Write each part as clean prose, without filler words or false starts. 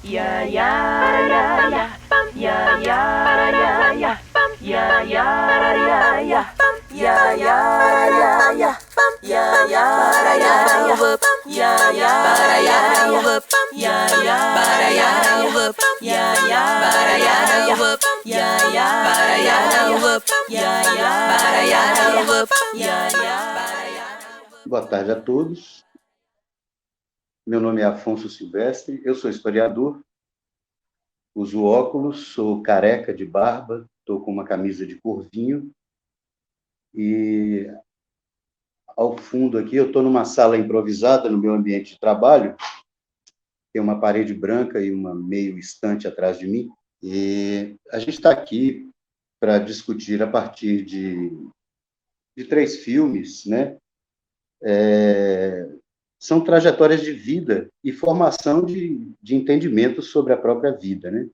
Ya ya ya ya ya ya ya ya ya ya ya ya ya ya ya ya ya ya para ya whoop ya ya para ya whoop ya ya para ya whoop ya ya para ya whoop ya ya para ya whoop ya ya para ya whoop ya ya para ya. Boa tarde a todos. Meu nome é Afonso Silvestre, eu sou historiador, uso óculos, sou careca de barba, estou com uma camisa de cor vinho e ao fundo aqui eu estou numa sala improvisada no meu ambiente de trabalho, tem uma parede branca e uma meio estante atrás de mim e a gente está aqui para discutir a partir de três filmes, né? São trajetórias de vida e formação de entendimento sobre a própria vida, né?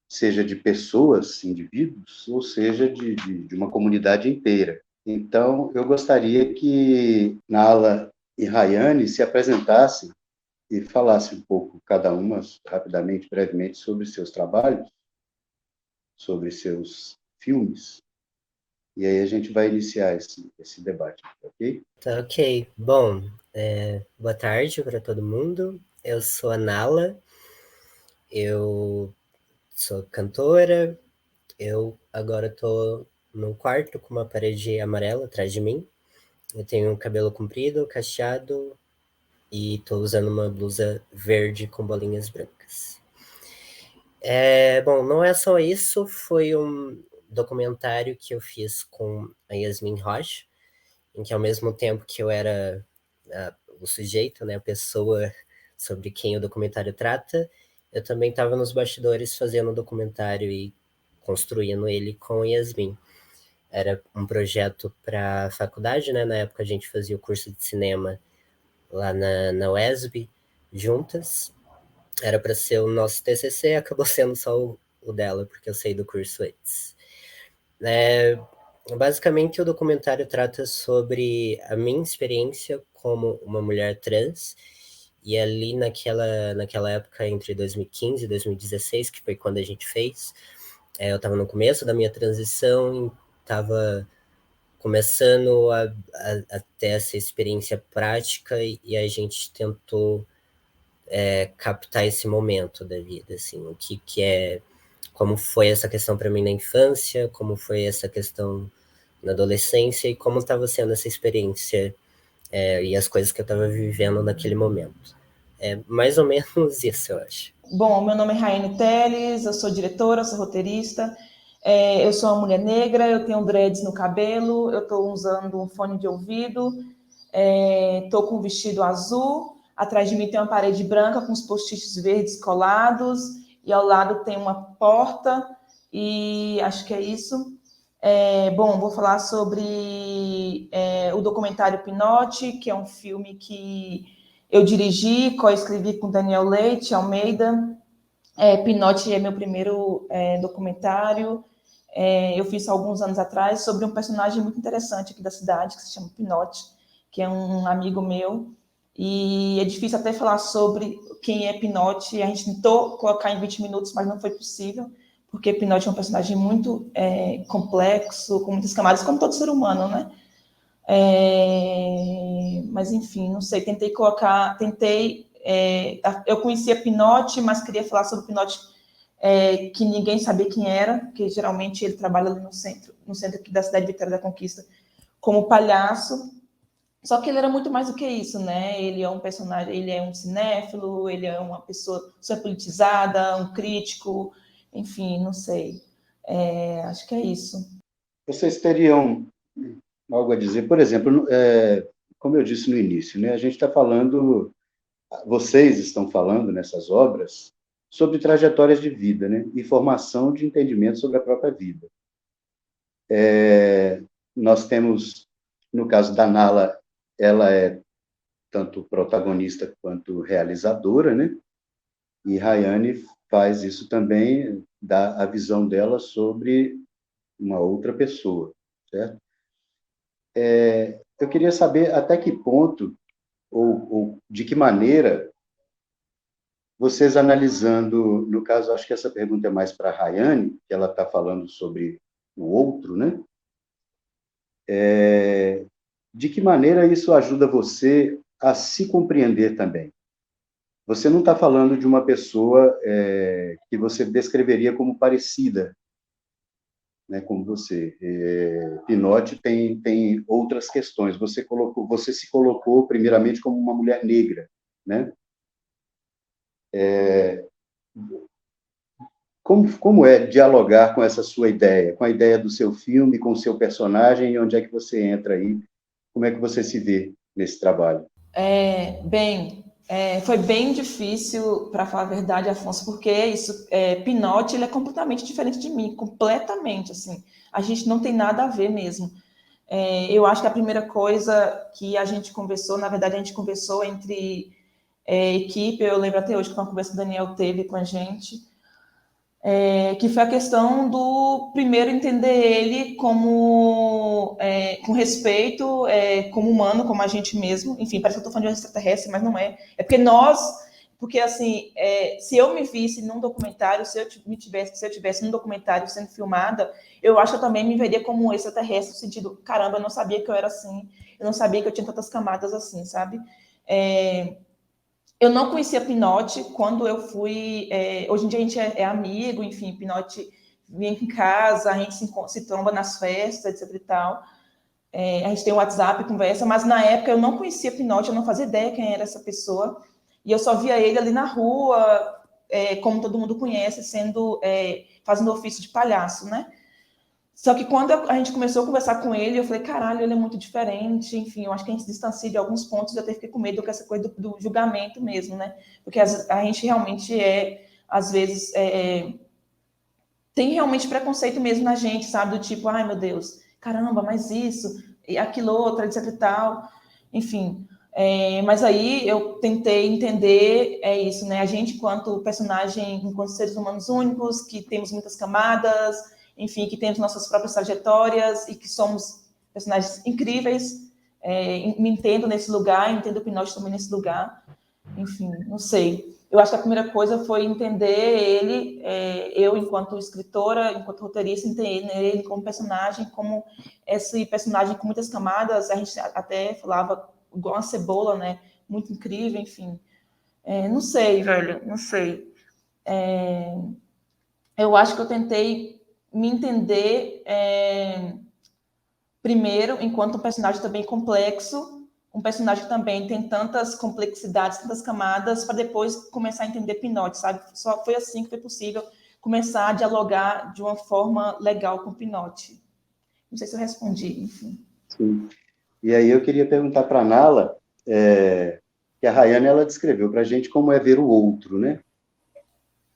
Seja de pessoas, indivíduos, ou seja de uma comunidade inteira. Então, eu gostaria que Nala e Rayane se apresentassem e falassem um pouco, cada uma, rapidamente, brevemente, sobre seus trabalhos, sobre seus filmes, e aí a gente vai iniciar esse debate, ok? Tá, ok. Bom, boa tarde para todo mundo. Eu sou a Nala, eu sou cantora, eu agora estou num quarto com uma parede amarela atrás de mim. Eu tenho um cabelo comprido, cacheado e estou usando uma blusa verde com bolinhas brancas. Bom, não é só isso, foi um documentário que eu fiz com a Yasmin Rocha, em que ao mesmo tempo que eu era o sujeito, né, a pessoa sobre quem o documentário trata, eu também estava nos bastidores fazendo o documentário e construindo ele com a Yasmin. Era um projeto para a faculdade, né? Na época a gente fazia o curso de cinema lá na UESB, juntas. Era para ser o nosso TCC, acabou sendo só o dela, porque eu saí do curso antes. Basicamente, o documentário trata sobre a minha experiência como uma mulher trans, e ali naquela época, entre 2015 e 2016, que foi quando a gente fez, eu estava no começo da minha transição, estava começando a ter essa experiência prática, e a gente tentou captar esse momento da vida, assim, o que é, como foi essa questão para mim na infância, como foi essa questão na adolescência e como estava sendo essa experiência e as coisas que eu estava vivendo naquele momento. É mais ou menos isso, eu acho. Bom, meu nome é Raiane Teles, eu sou diretora, sou roteirista, eu sou uma mulher negra, eu tenho dreads no cabelo, eu estou usando um fone de ouvido, estou com um vestido azul, atrás de mim tem uma parede branca com os post-its verdes colados, e ao lado tem uma porta, e acho que é isso. Bom, vou falar sobre o documentário Pinote, que é um filme que eu dirigi, co-escrevi com Daniel Leite Almeida. Pinote é meu primeiro documentário. Eu fiz há alguns anos atrás sobre um personagem muito interessante aqui da cidade, que se chama Pinote, que é um amigo meu. E é difícil até falar sobre quem é Pinote. A gente tentou colocar em 20 minutos, mas não foi possível, porque Pinote é um personagem muito complexo, com muitas camadas, como todo ser humano, né? Mas, enfim, não sei, eu conhecia Pinote, mas queria falar sobre Pinote que ninguém sabia quem era, porque geralmente ele trabalha ali no centro aqui da cidade de Vitória da Conquista, como palhaço, só que ele era muito mais do que isso, né? Ele é um personagem, ele é um cinéfilo, ele é uma pessoa super politizada, um crítico, enfim, não sei. Acho que é isso. Vocês teriam algo a dizer? Por exemplo, como eu disse no início, né, a gente está falando, vocês estão falando nessas obras sobre trajetórias de vida, né, e formação de entendimento sobre a própria vida. Nós temos, no caso da Nala, ela é tanto protagonista quanto realizadora, né, e Rayane faz isso também, dá a visão dela sobre uma outra pessoa, certo? Eu queria saber até que ponto ou de que maneira vocês analisando, no caso, acho que essa pergunta é mais para a Rayane, que ela está falando sobre o outro, né? De que maneira isso ajuda você a se compreender também? Você não está falando de uma pessoa que você descreveria como parecida, né, como você. Pinote tem outras questões. Você se colocou primeiramente como uma mulher negra, né? Como é dialogar com essa sua ideia, com a ideia do seu filme, com o seu personagem, e onde é que você entra aí? Como é que você se vê nesse trabalho? Foi bem difícil, para falar a verdade, Afonso, porque é isso, Pinote, ele é completamente diferente de mim, completamente, assim, a gente não tem nada a ver mesmo. Eu acho que a primeira coisa que a gente conversou, na verdade, a gente conversou entre equipe, eu lembro até hoje que uma conversa que o Daniel teve com a gente, que foi a questão do primeiro entender ele como com respeito, como humano, como a gente mesmo. Enfim, parece que eu estou falando de um extraterrestre, mas não é. É porque assim, se eu me visse num documentário, se eu tivesse num documentário sendo filmada, eu acho que eu também me veria como um extraterrestre, no sentido, caramba, eu não sabia que eu era assim, eu não sabia que eu tinha tantas camadas assim, sabe? Eu não conhecia Pinote quando eu fui. Hoje em dia a gente é amigo, enfim, Pinote vem em casa, a gente se tromba nas festas, etc e tal. A gente tem o WhatsApp, conversa, mas na época eu não conhecia Pinote, eu não fazia ideia quem era essa pessoa. E eu só via ele ali na rua, como todo mundo conhece, fazendo ofício de palhaço, né? Só que quando a gente começou a conversar com ele, eu falei, caralho, ele é muito diferente. Enfim, eu acho que a gente se distancia de alguns pontos, eu até fiquei com medo com essa coisa do julgamento mesmo, né? Porque a gente realmente às vezes, tem realmente preconceito mesmo na gente, sabe? Do tipo, ai meu Deus, caramba, mas isso, e aquilo outro, etc e tal. Enfim, mas aí eu tentei entender isso, né? A gente, enquanto personagem, enquanto seres humanos únicos, que temos muitas camadas, enfim, que temos nossas próprias trajetórias e que somos personagens incríveis. Me entendo nesse lugar, entendo o Pinóquio também nesse lugar. Enfim, não sei. Eu acho que a primeira coisa foi entender ele, eu enquanto escritora, enquanto roteirista, entender ele como personagem, como esse personagem com muitas camadas, a gente até falava igual uma cebola, né? Muito incrível, enfim. Não sei, velho, não sei. Eu acho que eu tentei me entender primeiro, enquanto um personagem também complexo, um personagem que também tem tantas complexidades, tantas camadas, para depois começar a entender Pinote, sabe? Só foi assim que foi possível começar a dialogar de uma forma legal com Pinote. Não sei se eu respondi, enfim. Sim. E aí eu queria perguntar para a Nala, que a Rayane ela descreveu para a gente como é ver o outro, né?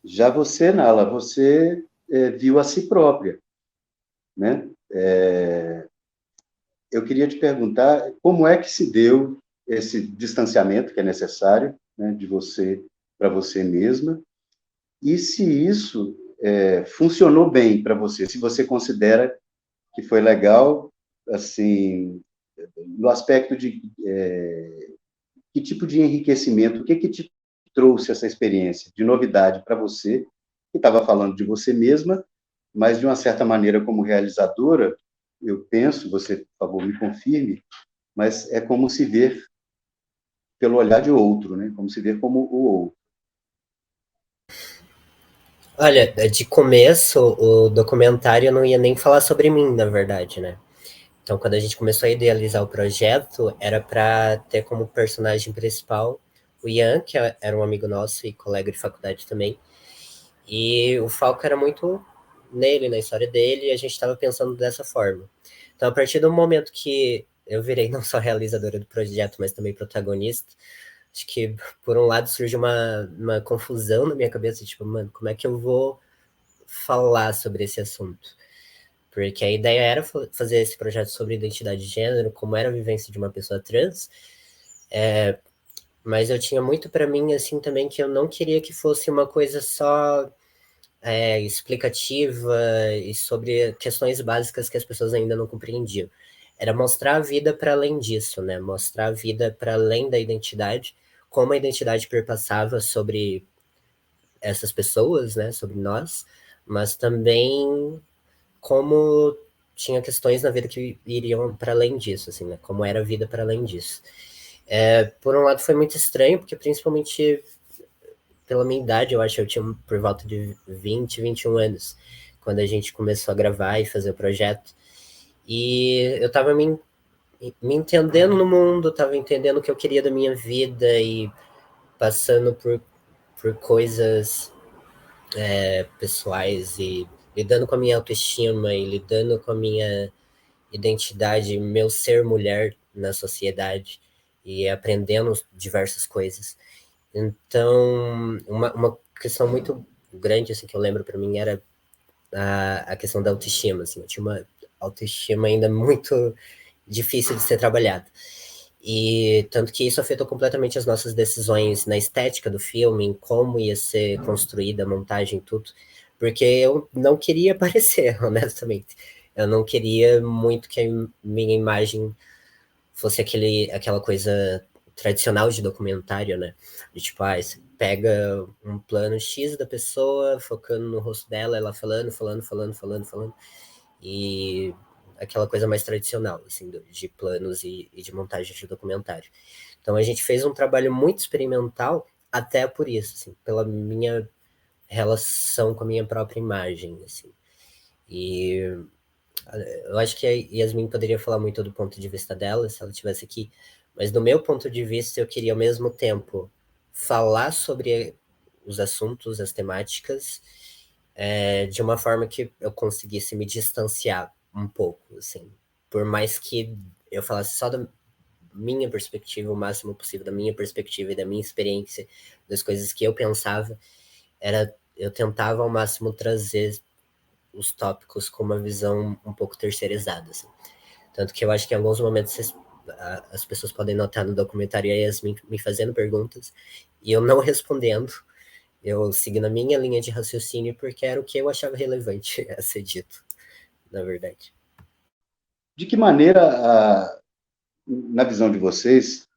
Já você, Nala, você viu a si própria, né? Eu queria te perguntar como é que se deu esse distanciamento que é necessário, né, de você para você mesma, e se isso funcionou bem para você, se você considera que foi legal, assim, no aspecto de que tipo de enriquecimento, o que te trouxe essa experiência de novidade para você, que estava falando de você mesma, mas de uma certa maneira como realizadora, eu penso, você, por favor, me confirme, mas é como se ver pelo olhar de outro, né? Como se ver como o outro. Olha, de começo, o documentário não ia nem falar sobre mim, na verdade, né? Então, quando a gente começou a idealizar o projeto, era para ter como personagem principal o Ian, que era um amigo nosso e colega de faculdade também. E o foco era muito nele, na história dele, e a gente estava pensando dessa forma. Então, a partir do momento que eu virei não só realizadora do projeto, mas também protagonista, acho que, por um lado, surge uma confusão na minha cabeça, tipo, mano, como é que eu vou falar sobre esse assunto? Porque a ideia era fazer esse projeto sobre identidade de gênero, como era a vivência de uma pessoa trans, mas eu tinha muito para mim, assim, também, que eu não queria que fosse uma coisa só explicativa e sobre questões básicas que as pessoas ainda não compreendiam. Era mostrar a vida para além disso, né? Mostrar a vida para além da identidade, como a identidade perpassava sobre essas pessoas, né, sobre nós, mas também como tinha questões na vida que iriam para além disso, assim, né, como era a vida para além disso. Por um lado foi muito estranho, porque principalmente pela minha idade, eu acho que eu tinha por volta de 20, 21 anos, quando a gente começou a gravar e fazer o projeto. E eu tava me entendendo no mundo, tava entendendo o que eu queria da minha vida e passando por coisas pessoais e lidando com a minha autoestima e lidando com a minha identidade, meu ser mulher na sociedade e aprendendo diversas coisas. Então, uma questão muito grande assim que eu lembro para mim era a questão da autoestima, assim, eu tinha uma autoestima ainda muito difícil de ser trabalhada. E tanto que isso afetou completamente as nossas decisões na estética do filme, em como ia ser construída a montagem e tudo, porque eu não queria aparecer, honestamente. Eu não queria muito que a minha imagem fosse aquela coisa tradicional de documentário, né? De tipo, você pega um plano X da pessoa, focando no rosto dela, ela falando, e aquela coisa mais tradicional, assim, de planos e de montagem de documentário. Então a gente fez um trabalho muito experimental, até por isso, assim, pela minha relação com a minha própria imagem, assim. E eu acho que a Yasmin poderia falar muito do ponto de vista dela, se ela estivesse aqui, mas do meu ponto de vista, eu queria ao mesmo tempo falar sobre os assuntos, as temáticas, de uma forma que eu conseguisse me distanciar um pouco, assim. Por mais que eu falasse só da minha perspectiva, o máximo possível da minha perspectiva e da minha experiência, das coisas que eu pensava, eu tentava ao máximo trazer os tópicos com uma visão um pouco terceirizada, assim. Tanto que eu acho que em alguns momentos as pessoas podem notar no documentário a Yasmin me fazendo perguntas e eu não respondendo, eu segui na minha linha de raciocínio porque era o que eu achava relevante a ser dito, na verdade. De que maneira, na visão de vocês,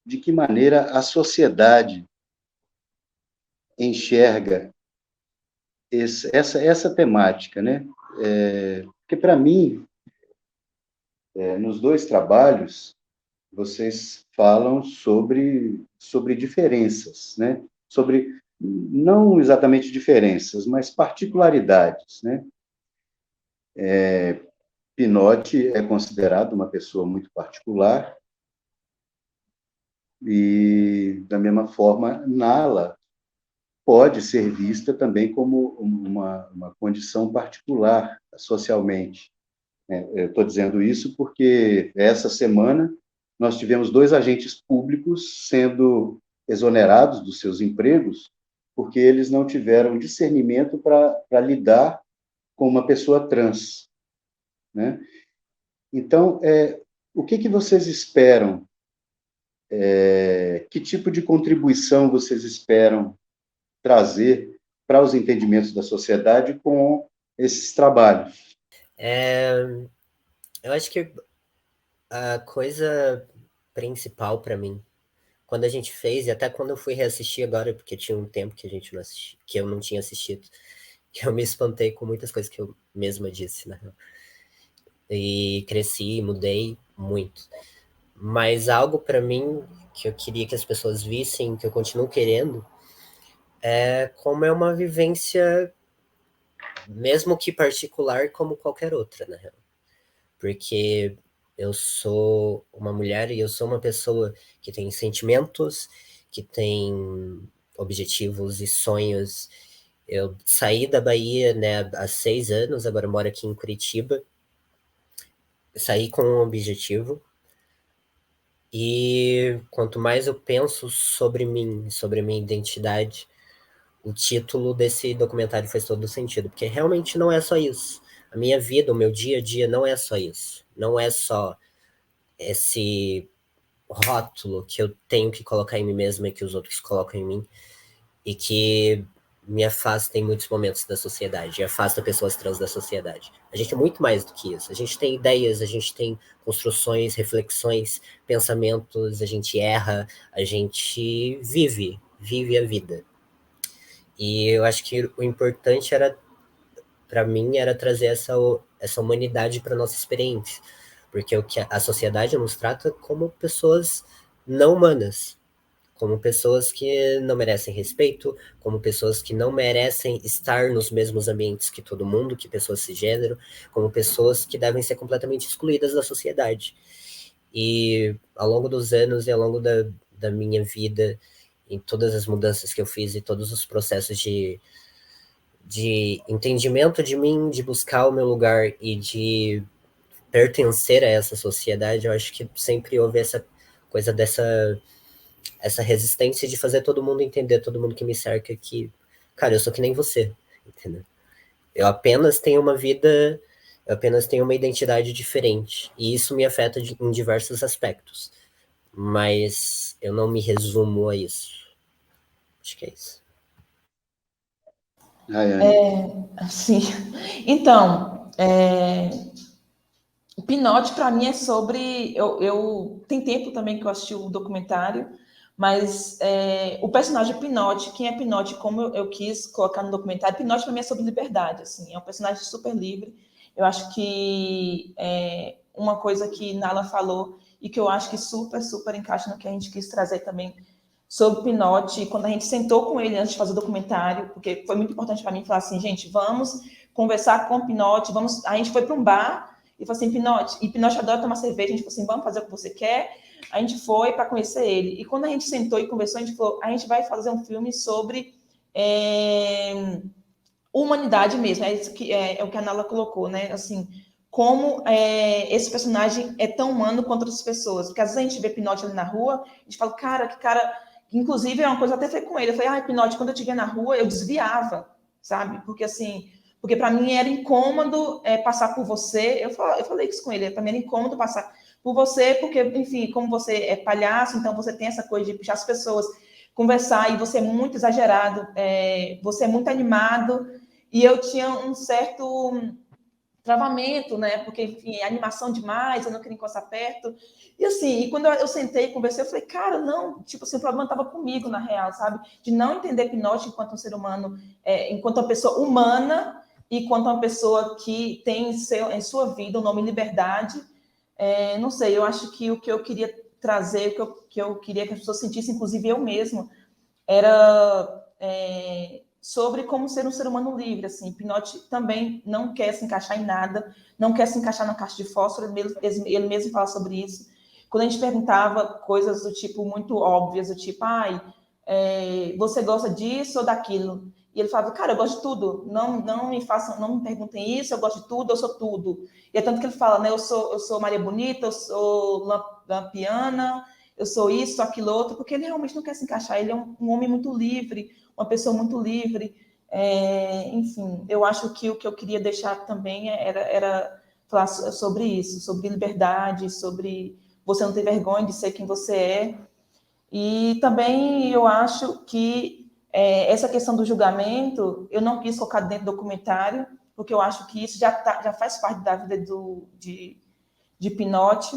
de que maneira a sociedade enxerga essa temática, né? Porque, para mim, nos dois trabalhos, vocês falam sobre diferenças, né? Sobre, não exatamente diferenças, mas particularidades, né? Pinotti é considerado uma pessoa muito particular e, da mesma forma, Nala pode ser vista também como uma condição particular socialmente. Eu estou dizendo isso porque essa semana nós tivemos 2 agentes públicos sendo exonerados dos seus empregos porque eles não tiveram discernimento para lidar com uma pessoa trans, né? Então, o que vocês esperam? Que tipo de contribuição vocês esperam trazer para os entendimentos da sociedade com esses trabalhos? Eu acho que a coisa principal para mim, quando a gente fez, e até quando eu fui reassistir agora, porque tinha um tempo que a gente não assisti, que eu não tinha assistido, que eu me espantei com muitas coisas que eu mesma disse, né? E cresci, mudei muito. Mas algo para mim que eu queria que as pessoas vissem, que eu continuo querendo, é como é uma vivência, mesmo que particular, como qualquer outra, na real. Porque eu sou uma mulher e eu sou uma pessoa que tem sentimentos, que tem objetivos e sonhos. Eu saí da Bahia, né, há 6 anos, agora moro aqui em Curitiba. Saí com um objetivo. E quanto mais eu penso sobre mim, sobre a minha identidade, o título desse documentário faz todo sentido, porque realmente não é só isso. A minha vida, o meu dia a dia não é só isso. Não é só esse rótulo que eu tenho que colocar em mim mesma e que os outros colocam em mim e que me afasta em muitos momentos da sociedade, e afasta pessoas trans da sociedade. A gente é muito mais do que isso. A gente tem ideias, a gente tem construções, reflexões, pensamentos, a gente erra, a gente vive a vida. E eu acho que o importante era, para mim, era trazer essa humanidade para nossa experiência, porque o que a sociedade nos trata como pessoas não humanas, como pessoas que não merecem respeito, como pessoas que não merecem estar nos mesmos ambientes que todo mundo, que pessoas cisgênero, como pessoas que devem ser completamente excluídas da sociedade. E ao longo dos anos e ao longo da minha vida, em todas as mudanças que eu fiz e todos os processos de entendimento de mim, de buscar o meu lugar e de pertencer a essa sociedade, eu acho que sempre houve essa coisa essa resistência de fazer todo mundo entender, todo mundo que me cerca, que, cara, eu sou que nem você, entendeu? Eu apenas tenho uma vida, eu apenas tenho uma identidade diferente, e isso me afeta em diversos aspectos, mas eu não me resumo a isso. Acho que é isso. Rayane. Sim. Então, o Pinote, para mim, é sobre. Tem tempo também que eu assisti o documentário, mas o personagem Pinote, quem é Pinote, como eu quis colocar no documentário, Pinote para mim é sobre liberdade. Assim, é um personagem super livre. Eu acho que uma coisa que Nala falou e que eu acho que super, super encaixa no que a gente quis trazer também sobre Pinote, quando a gente sentou com ele antes de fazer o documentário, porque foi muito importante para mim falar assim, gente, vamos conversar com o Pinote, vamos. A gente foi para um bar e falou assim, Pinote, e Pinote adora tomar cerveja, a gente falou assim, vamos fazer o que você quer. A gente foi para conhecer ele. E quando a gente sentou e conversou, a gente falou, a gente vai fazer um filme sobre humanidade mesmo, isso que é o que a Nala colocou, né? Assim, como esse personagem é tão humano quanto outras pessoas. Porque às vezes a gente vê Pinote ali na rua, a gente fala, cara, que cara. Inclusive, é uma coisa que eu até falei com ele. Eu falei, ai, Pinote, quando eu te via na rua, eu desviava, sabe? Porque assim, porque para mim era incômodo passar por você. Eu falei isso com ele, para mim era incômodo passar por você, porque, enfim, como você é palhaço, então você tem essa coisa de puxar as pessoas, conversar, e você é muito exagerado, você é muito animado, e eu tinha um certo travamento, né? Porque, enfim, é animação demais, eu não queria encostar perto. E assim, quando eu sentei e conversei, eu falei, cara, não, tipo assim, o problema estava comigo, na real, sabe? De não entender Pinote enquanto um ser humano, enquanto uma pessoa humana, e quanto uma pessoa que tem em sua vida o nome liberdade. Não sei, eu acho que o que eu queria trazer, o que eu queria que as pessoas sentissem, inclusive eu mesmo, era sobre como ser um ser humano livre. Assim, Pinote também não quer se encaixar em nada, não quer se encaixar na caixa de fósforo, ele mesmo fala sobre isso. Quando a gente perguntava coisas do tipo muito óbvias, do tipo, você gosta disso ou daquilo? E ele falava, cara, eu gosto de tudo, não me façam, não me perguntem isso, eu gosto de tudo, eu sou tudo. E é tanto que ele fala, né, eu sou Maria Bonita, eu sou Lampiana, eu sou isso, sou aquilo outro, porque ele realmente não quer se encaixar, ele é um homem muito livre, uma pessoa muito livre. Enfim, eu acho que o que eu queria deixar também era falar sobre isso, sobre liberdade, sobre você não ter vergonha de ser quem você é. E também eu acho que essa questão do julgamento, eu não quis colocar dentro do documentário, porque eu acho que isso já faz parte da vida de Pinote.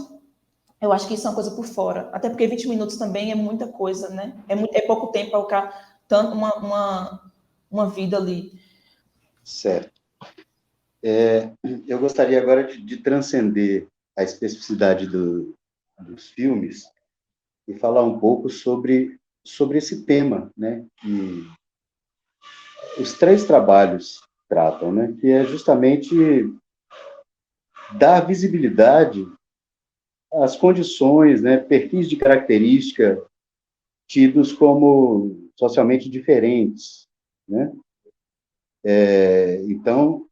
Eu acho que isso é uma coisa por fora. Até porque 20 minutos também é muita coisa, né? É pouco tempo para colocar tanto uma vida ali. Certo. Eu gostaria agora de transcender a especificidade dos filmes e falar um pouco sobre esse tema, né, que os 3 trabalhos tratam, né, que é justamente dar visibilidade às condições, né, perfis de característica tidos como socialmente diferentes, né? Então,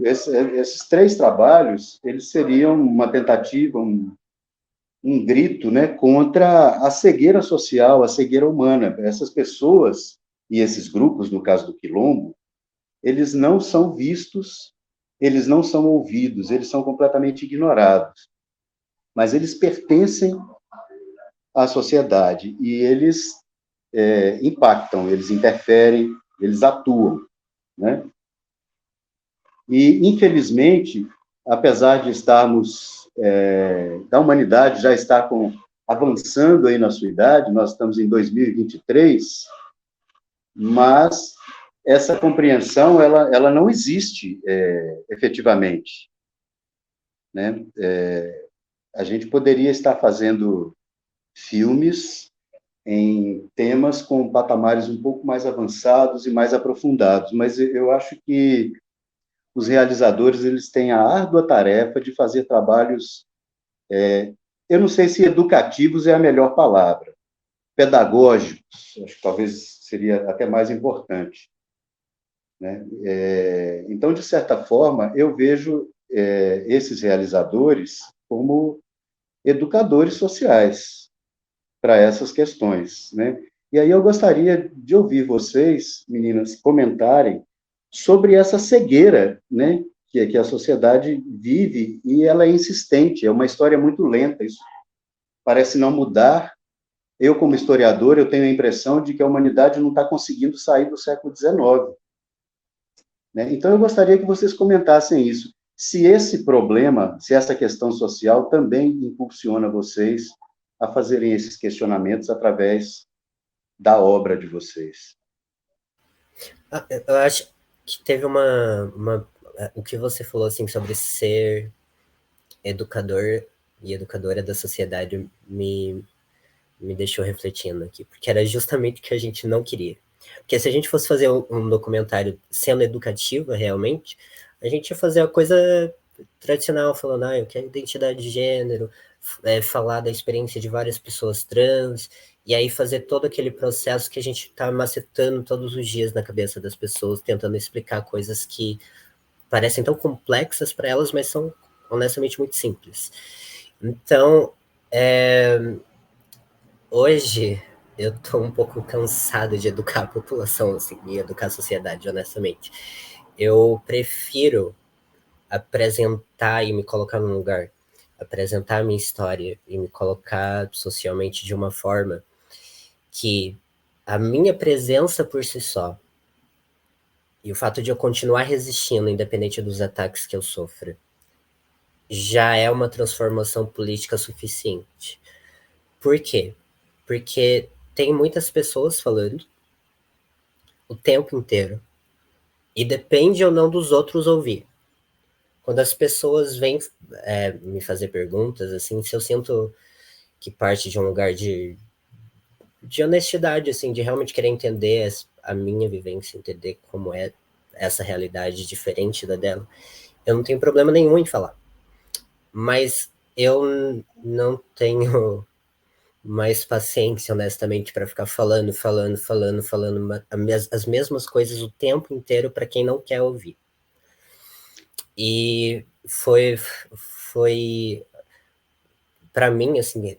esses 3 trabalhos, eles seriam uma tentativa, um grito, né, contra a cegueira social, a cegueira humana. Essas pessoas e esses grupos, no caso do Quilombo, eles não são vistos, eles não são ouvidos, eles são completamente ignorados. Mas eles pertencem à sociedade e eles impactam, eles interferem, eles atuam, né? E, infelizmente, apesar de estarmos, da humanidade já estar avançando aí na sua idade, nós estamos em 2023, mas essa compreensão ela não existe efetivamente, né? A gente poderia estar fazendo filmes em temas com patamares um pouco mais avançados e mais aprofundados, mas eu acho que os realizadores eles têm a árdua tarefa de fazer trabalhos, eu não sei se educativos é a melhor palavra, pedagógicos, acho que talvez seria até mais importante, né? Então, de certa forma, eu vejo esses realizadores como educadores sociais para essas questões, né? E aí eu gostaria de ouvir vocês, meninas, comentarem sobre essa cegueira, né, que a sociedade vive, e ela é insistente, é uma história muito lenta, isso parece não mudar. Eu, como historiador, eu tenho a impressão de que a humanidade não está conseguindo sair do século XIX, né? Então, eu gostaria que vocês comentassem isso. Se esse problema, se essa questão social também impulsiona vocês a fazerem esses questionamentos através da obra de vocês. Eu acho que teve o que você falou assim sobre ser educador e educadora da sociedade me deixou refletindo aqui, porque era justamente o que a gente não queria. Porque se a gente fosse fazer um documentário sendo educativo realmente, a gente ia fazer a coisa tradicional, falando, eu quero identidade de gênero, falar da experiência de várias pessoas trans, e aí fazer todo aquele processo que a gente está macetando todos os dias na cabeça das pessoas, tentando explicar coisas que parecem tão complexas para elas, mas são honestamente muito simples. Então, hoje eu tô um pouco cansado de educar a população, assim, e educar a sociedade, honestamente. Eu prefiro apresentar e me colocar num lugar, apresentar a minha história e me colocar socialmente de uma forma que a minha presença por si só e o fato de eu continuar resistindo, independente dos ataques que eu sofro, já é uma transformação política suficiente. Por quê? Porque tem muitas pessoas falando o tempo inteiro. E depende ou não dos outros ouvir. Quando as pessoas vêm me fazer perguntas, assim, se eu sinto que parte de um lugar de honestidade, assim, de realmente querer entender a minha vivência, entender como é essa realidade diferente da dela, eu não tenho problema nenhum em falar. Mas eu não tenho mais paciência, honestamente, para ficar falando as mesmas coisas o tempo inteiro para quem não quer ouvir. E foi para mim, assim,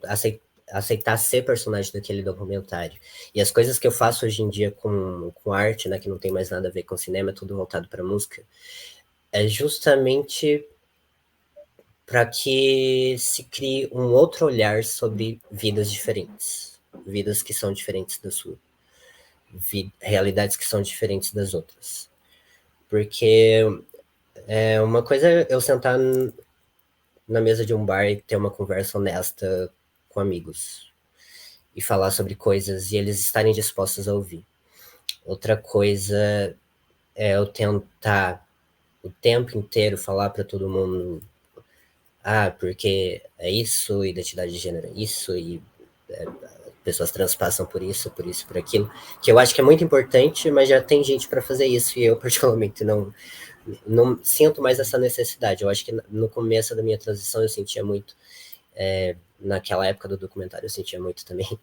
aceitar ser personagem daquele documentário. E as coisas que eu faço hoje em dia com arte, né, que não tem mais nada a ver com cinema, é tudo voltado para música, é justamente para que se crie um outro olhar sobre vidas diferentes, vidas que são diferentes da sua, realidades que são diferentes das outras. Porque uma coisa é eu sentar na mesa de um bar e ter uma conversa honesta com amigos e falar sobre coisas e eles estarem dispostos a ouvir. Outra coisa é eu tentar o tempo inteiro falar para todo mundo porque é isso, identidade de gênero é isso, e pessoas trans passam por isso, por aquilo, que eu acho que é muito importante, mas já tem gente para fazer isso e eu particularmente não sinto mais essa necessidade. Eu acho que no começo da minha transição eu sentia muito, naquela época do documentário eu sentia muito também,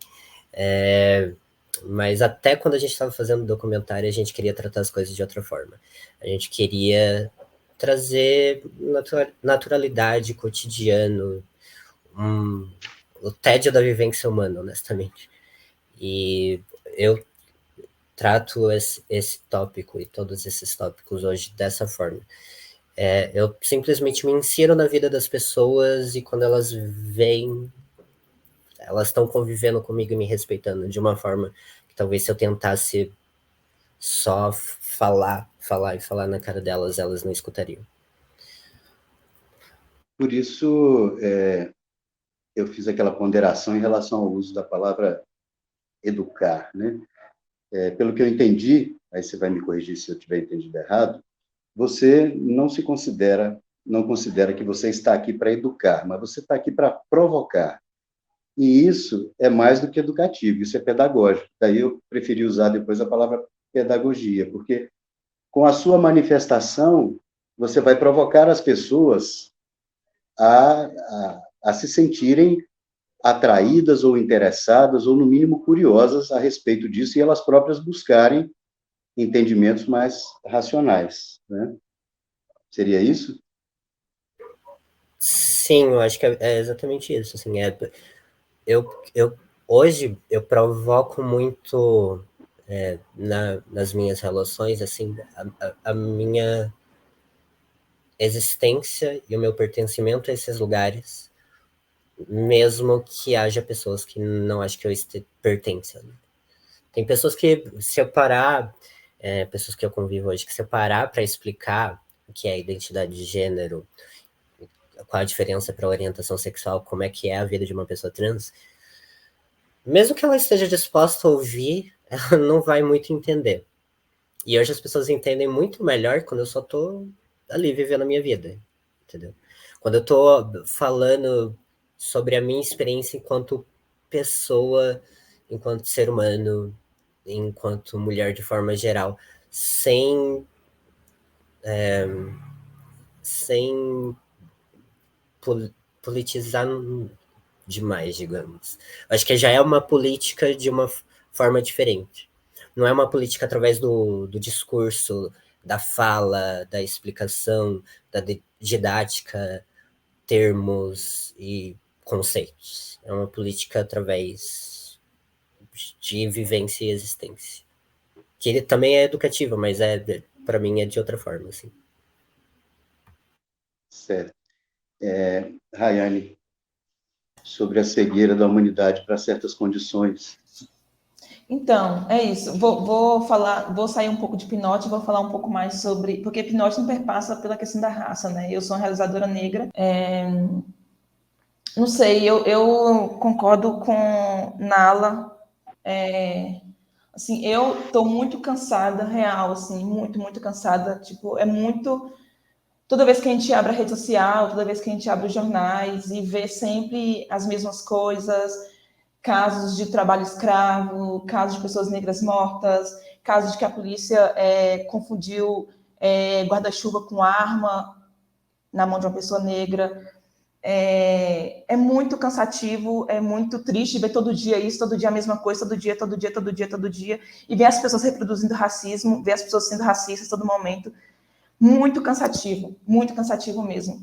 mas até quando a gente estava fazendo documentário a gente queria tratar as coisas de outra forma. A gente queria trazer naturalidade, cotidiano, o tédio da vivência humana, honestamente. E eu trato esse tópico e todos esses tópicos hoje dessa forma. Eu simplesmente me insiro na vida das pessoas e quando elas vêm, elas estão convivendo comigo e me respeitando de uma forma que talvez se eu tentasse só falar na cara delas, elas não escutariam. Por isso, eu fiz aquela ponderação em relação ao uso da palavra educar, né? pelo que eu entendi, aí você vai me corrigir se eu tiver entendido errado, você não considera que você está aqui para educar, mas você está aqui para provocar. E isso é mais do que educativo, isso é pedagógico. Daí eu preferi usar depois a palavra pedagogia, porque com a sua manifestação, você vai provocar as pessoas a se sentirem atraídas ou interessadas, ou no mínimo curiosas a respeito disso, e elas próprias buscarem entendimentos mais racionais, né? Seria isso? Sim, eu acho que é exatamente isso. Assim, eu hoje eu provoco muito nas minhas relações, assim, a minha existência e o meu pertencimento a esses lugares, mesmo que haja pessoas que não acham que eu pertença. Tem pessoas que, se eu parar, pessoas que eu convivo hoje, que se eu parar para explicar o que é identidade de gênero, qual a diferença para orientação sexual, como é que é a vida de uma pessoa trans, mesmo que ela esteja disposta a ouvir, ela não vai muito entender. E hoje as pessoas entendem muito melhor quando eu só tô ali vivendo a minha vida, entendeu? Quando eu tô falando sobre a minha experiência enquanto pessoa, enquanto ser humano, enquanto mulher de forma geral, sem politizar demais, digamos. Acho que já é uma política de uma forma diferente. Não é uma política através do discurso, da fala, da explicação, da didática, termos e conceitos. É uma política através de vivência e existência. Que também é educativa, mas para mim é de outra forma, assim. Certo. Rayane, sobre a cegueira da humanidade para certas condições. Então, é isso. Vou sair um pouco de Pinote, vou falar um pouco mais sobre, porque Pinote não perpassa pela questão da raça, né? Eu sou uma realizadora negra. Não sei, eu concordo com Nala. Assim, eu estou muito cansada, real, assim, muito cansada. Tipo, é muito. Toda vez que a gente abre a rede social, toda vez que a gente abre os jornais e vê sempre as mesmas coisas, casos de trabalho escravo, casos de pessoas negras mortas, casos de que a polícia confundiu guarda-chuva com arma na mão de uma pessoa negra. É muito cansativo, é muito triste ver todo dia isso, todo dia a mesma coisa, todo dia, e ver as pessoas reproduzindo racismo, ver as pessoas sendo racistas a todo momento. Muito cansativo mesmo.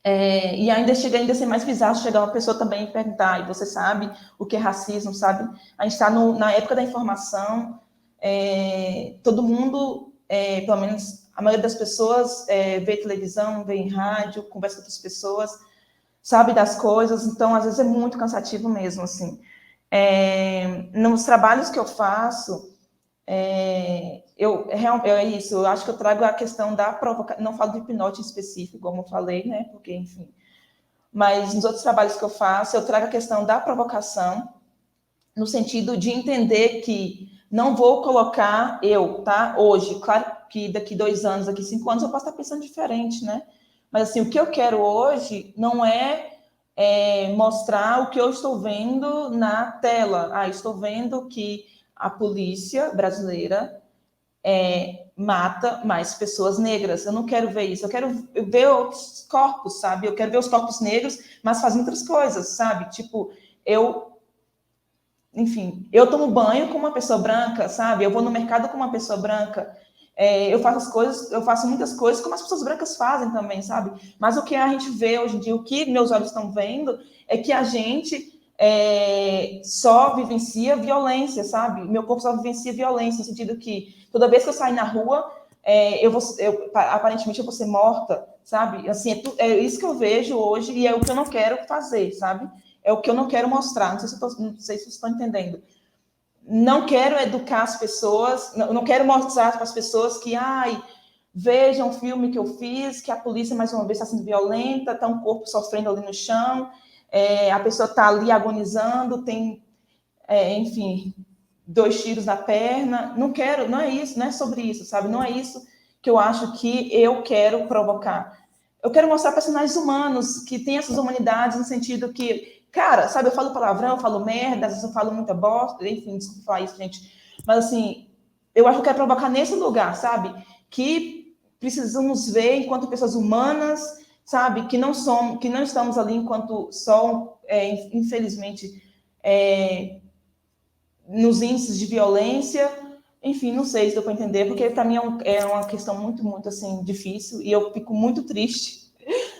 E ainda chega a ser mais bizarro chegar uma pessoa também e perguntar, e você sabe o que é racismo, sabe? A gente está na época da informação, todo mundo, pelo menos a maioria das pessoas, vê televisão, vê em rádio, conversa com outras pessoas, sabe das coisas, então às vezes é muito cansativo mesmo, assim. Nos trabalhos que eu faço, é isso, eu acho que eu trago a questão da provocação, não falo de Pinote em específico, como eu falei, né, porque, enfim, mas nos outros trabalhos que eu faço, eu trago a questão da provocação, no sentido de entender que não vou colocar tá, hoje, claro que daqui 2 anos, daqui 5 anos, eu posso estar pensando diferente, né, mas, assim, o que eu quero hoje não é mostrar o que eu estou vendo na tela, estou vendo que a polícia brasileira mata mais pessoas negras. Eu não quero ver isso. Eu quero ver outros corpos, sabe? Eu quero ver os corpos negros, mas fazendo outras coisas, sabe? Tipo, enfim, eu tomo banho com uma pessoa branca, sabe? Eu vou no mercado com uma pessoa branca. Eu faço muitas coisas como as pessoas brancas fazem também, sabe? Mas o que a gente vê hoje em dia, o que meus olhos estão vendo, é que a gente só vivencia violência, sabe? Meu corpo só vivencia violência, no sentido que toda vez que eu sair na rua, aparentemente eu vou ser morta, sabe? Assim, é isso que eu vejo hoje e é o que eu não quero fazer, sabe? É o que eu não quero mostrar. Não sei se vocês estão entendendo. Não quero educar as pessoas, não quero mostrar para as pessoas que, vejam o filme que eu fiz, que a polícia, mais uma vez, está sendo violenta, está um corpo sofrendo ali no chão, a pessoa está ali agonizando, enfim, 2 tiros na perna. Não quero, não é isso, não é sobre isso, sabe? Não é isso que eu acho que eu quero provocar. Eu quero mostrar personagens humanos que têm essas humanidades no sentido que, cara, sabe, eu falo palavrão, eu falo merda, às vezes eu falo muita bosta, enfim, desculpa falar isso, gente. Mas, assim, eu acho que eu quero provocar nesse lugar, sabe? Que precisamos ver enquanto pessoas humanas, sabe? Que não estamos ali enquanto só, infelizmente, nos índices de violência. Enfim, não sei se deu para entender, porque para mim é uma questão muito, muito, assim, difícil, e eu fico muito triste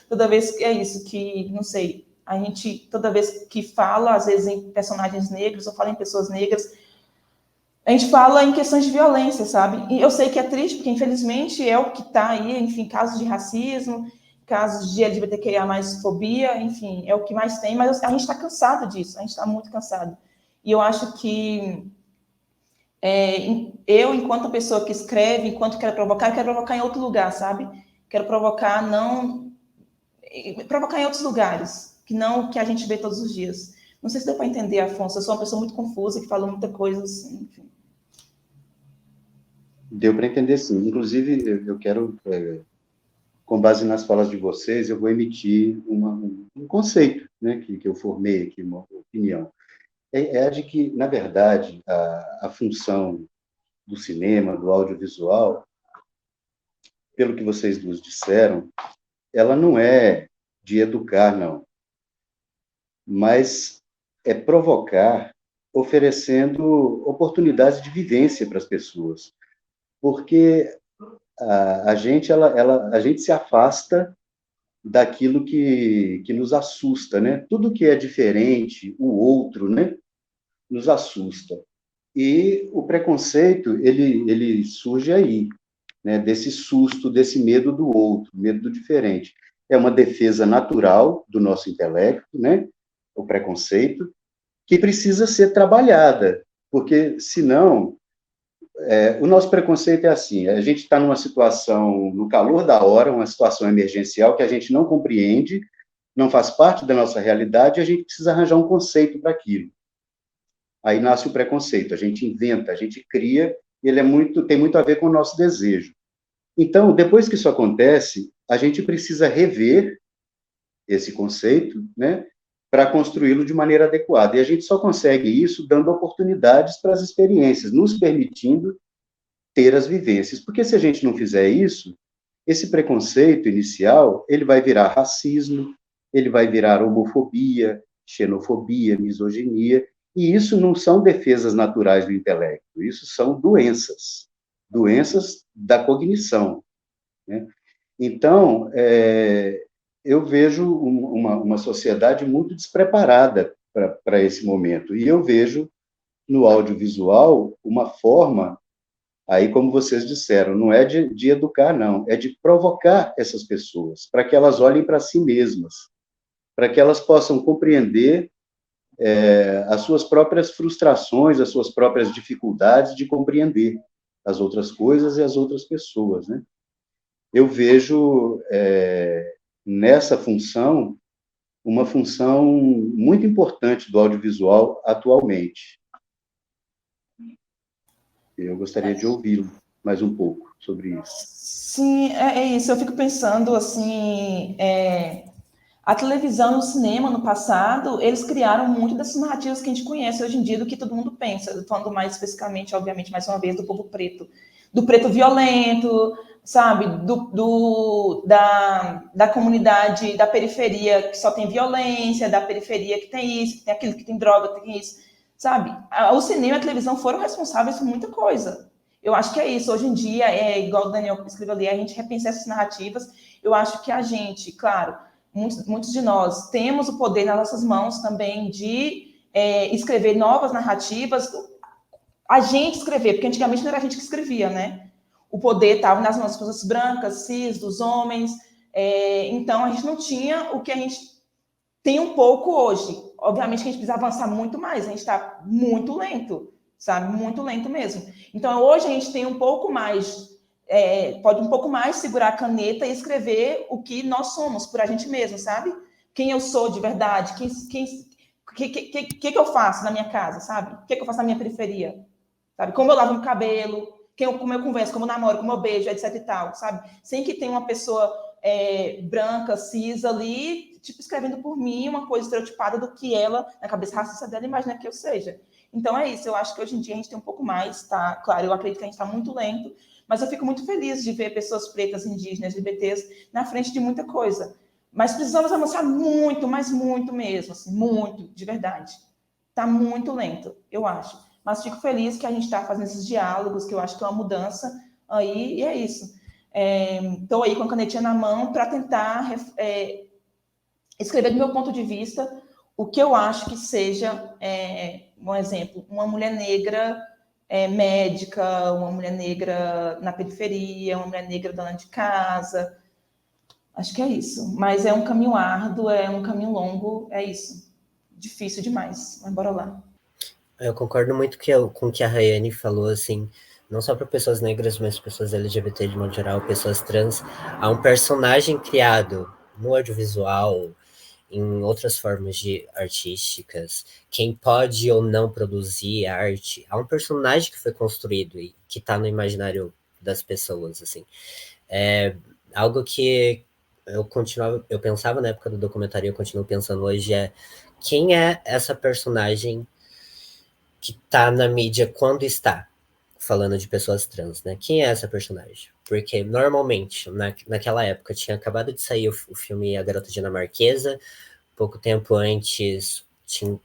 toda vez que é isso, que, não sei, a gente, toda vez que fala, às vezes, em personagens negros, ou fala em pessoas negras, a gente fala em questões de violência, sabe? E eu sei que é triste, porque, infelizmente, é o que está aí, enfim, casos de racismo, casos de LGBTQIA+, fobia, enfim, é o que mais tem, mas a gente está cansado disso, a gente está muito cansado. E eu acho que eu, enquanto pessoa que escreve, enquanto quero provocar em outro lugar, sabe? Quero provocar provocar em outros lugares, que não que a gente vê todos os dias. Não sei se deu para entender, Afonso. Eu sou uma pessoa muito confusa, que fala muita coisa, assim, enfim. Deu para entender, sim. Inclusive, eu quero, com base nas falas de vocês, eu vou emitir um conceito, né, que eu formei aqui, uma opinião. É a de que, na verdade, a função do cinema, do audiovisual, pelo que vocês nos disseram, ela não é de educar, não, mas é provocar, oferecendo oportunidades de vivência para as pessoas, porque a gente se afasta daquilo que nos assusta, né? Tudo que é diferente, o outro, né, nos assusta. E o preconceito, ele surge aí, né, desse susto, desse medo do outro, medo do diferente. É uma defesa natural do nosso intelecto, né, o preconceito, que precisa ser trabalhada, porque, senão, o nosso preconceito é assim, a gente está numa situação, no calor da hora, uma situação emergencial que a gente não compreende, não faz parte da nossa realidade, e a gente precisa arranjar um conceito para aquilo. Aí nasce o preconceito, a gente inventa, a gente cria, ele tem muito a ver com o nosso desejo. Então, depois que isso acontece, a gente precisa rever esse conceito, né, para construí-lo de maneira adequada. E a gente só consegue isso dando oportunidades para as experiências, nos permitindo ter as vivências. Porque se a gente não fizer isso, esse preconceito inicial, ele vai virar racismo, ele vai virar homofobia, xenofobia, misoginia, e isso não são defesas naturais do intelecto, isso são doenças da cognição, né? Então, eu vejo uma sociedade muito despreparada para esse momento, e eu vejo no audiovisual uma forma, aí como vocês disseram, não é de educar, não, é de provocar essas pessoas, para que elas olhem para si mesmas, para que elas possam compreender as suas próprias frustrações, as suas próprias dificuldades de compreender as outras coisas e as outras pessoas, né? Eu vejo nessa função uma função muito importante do audiovisual atualmente. Eu gostaria de ouvi-lo mais um pouco sobre isso. Sim, é isso. Eu fico pensando, assim, a televisão e o cinema, no passado, eles criaram muito dessas narrativas que a gente conhece hoje em dia, do que todo mundo pensa, falando mais especificamente, obviamente, mais uma vez, do povo preto. Do preto violento, sabe? Da comunidade, da periferia, que só tem violência, da periferia que tem isso, que tem aquilo, que tem droga, tem isso, sabe? O cinema e a televisão foram responsáveis por muita coisa. Eu acho que é isso. Hoje em dia, igual o Daniel escreveu ali, a gente repensa essas narrativas. Eu acho que a gente, claro, muitos de nós temos o poder nas nossas mãos também de escrever novas narrativas, a gente escrever, porque antigamente não era a gente que escrevia, né? O poder estava nas mãos das pessoas brancas, cis, dos homens, então a gente não tinha o que a gente tem um pouco hoje. Obviamente que a gente precisa avançar muito mais, a gente está muito lento, sabe? Muito lento mesmo. Então hoje a gente tem um pouco mais... pode um pouco mais segurar a caneta e escrever o que nós somos por a gente mesmo, sabe? Quem eu sou de verdade, o que eu faço na minha casa, sabe? O que eu faço na minha periferia, sabe? Como eu lavo o cabelo, como eu converso, como eu namoro, como eu beijo, etc e tal, sabe? Sem que tenha uma pessoa branca, cis ali, tipo, escrevendo por mim uma coisa estereotipada do que ela, na cabeça racista dela, imagina que eu seja. Então é isso, eu acho que hoje em dia a gente tem um pouco mais, tá? Claro, eu acredito que a gente está muito lento, mas eu fico muito feliz de ver pessoas pretas, indígenas, LGBTs na frente de muita coisa. Mas precisamos avançar muito, mas muito mesmo, assim, muito, de verdade. Está muito lento, eu acho. Mas fico feliz que a gente está fazendo esses diálogos, que eu acho que é uma mudança aí, e é isso. Estou aí com a canetinha na mão para tentar escrever do meu ponto de vista o que eu acho que seja, um exemplo, uma mulher negra médica, uma mulher negra na periferia, uma mulher negra dona de casa. Acho que é isso. Mas é um caminho árduo, é um caminho longo, é isso. Difícil demais, mas bora lá. Eu concordo muito com o que a Rayane falou, assim, não só para pessoas negras, mas pessoas LGBT de modo geral, pessoas trans. Há um personagem criado no audiovisual, em outras formas de artísticas, quem pode ou não produzir arte, há um personagem que foi construído e que está no imaginário das pessoas, assim. É algo que eu pensava na época do documentário e eu continuo pensando hoje quem é essa personagem que tá na mídia quando está falando de pessoas trans, né? Quem é essa personagem? Porque normalmente, naquela época, tinha acabado de sair o filme A Garota Dinamarquesa, pouco tempo antes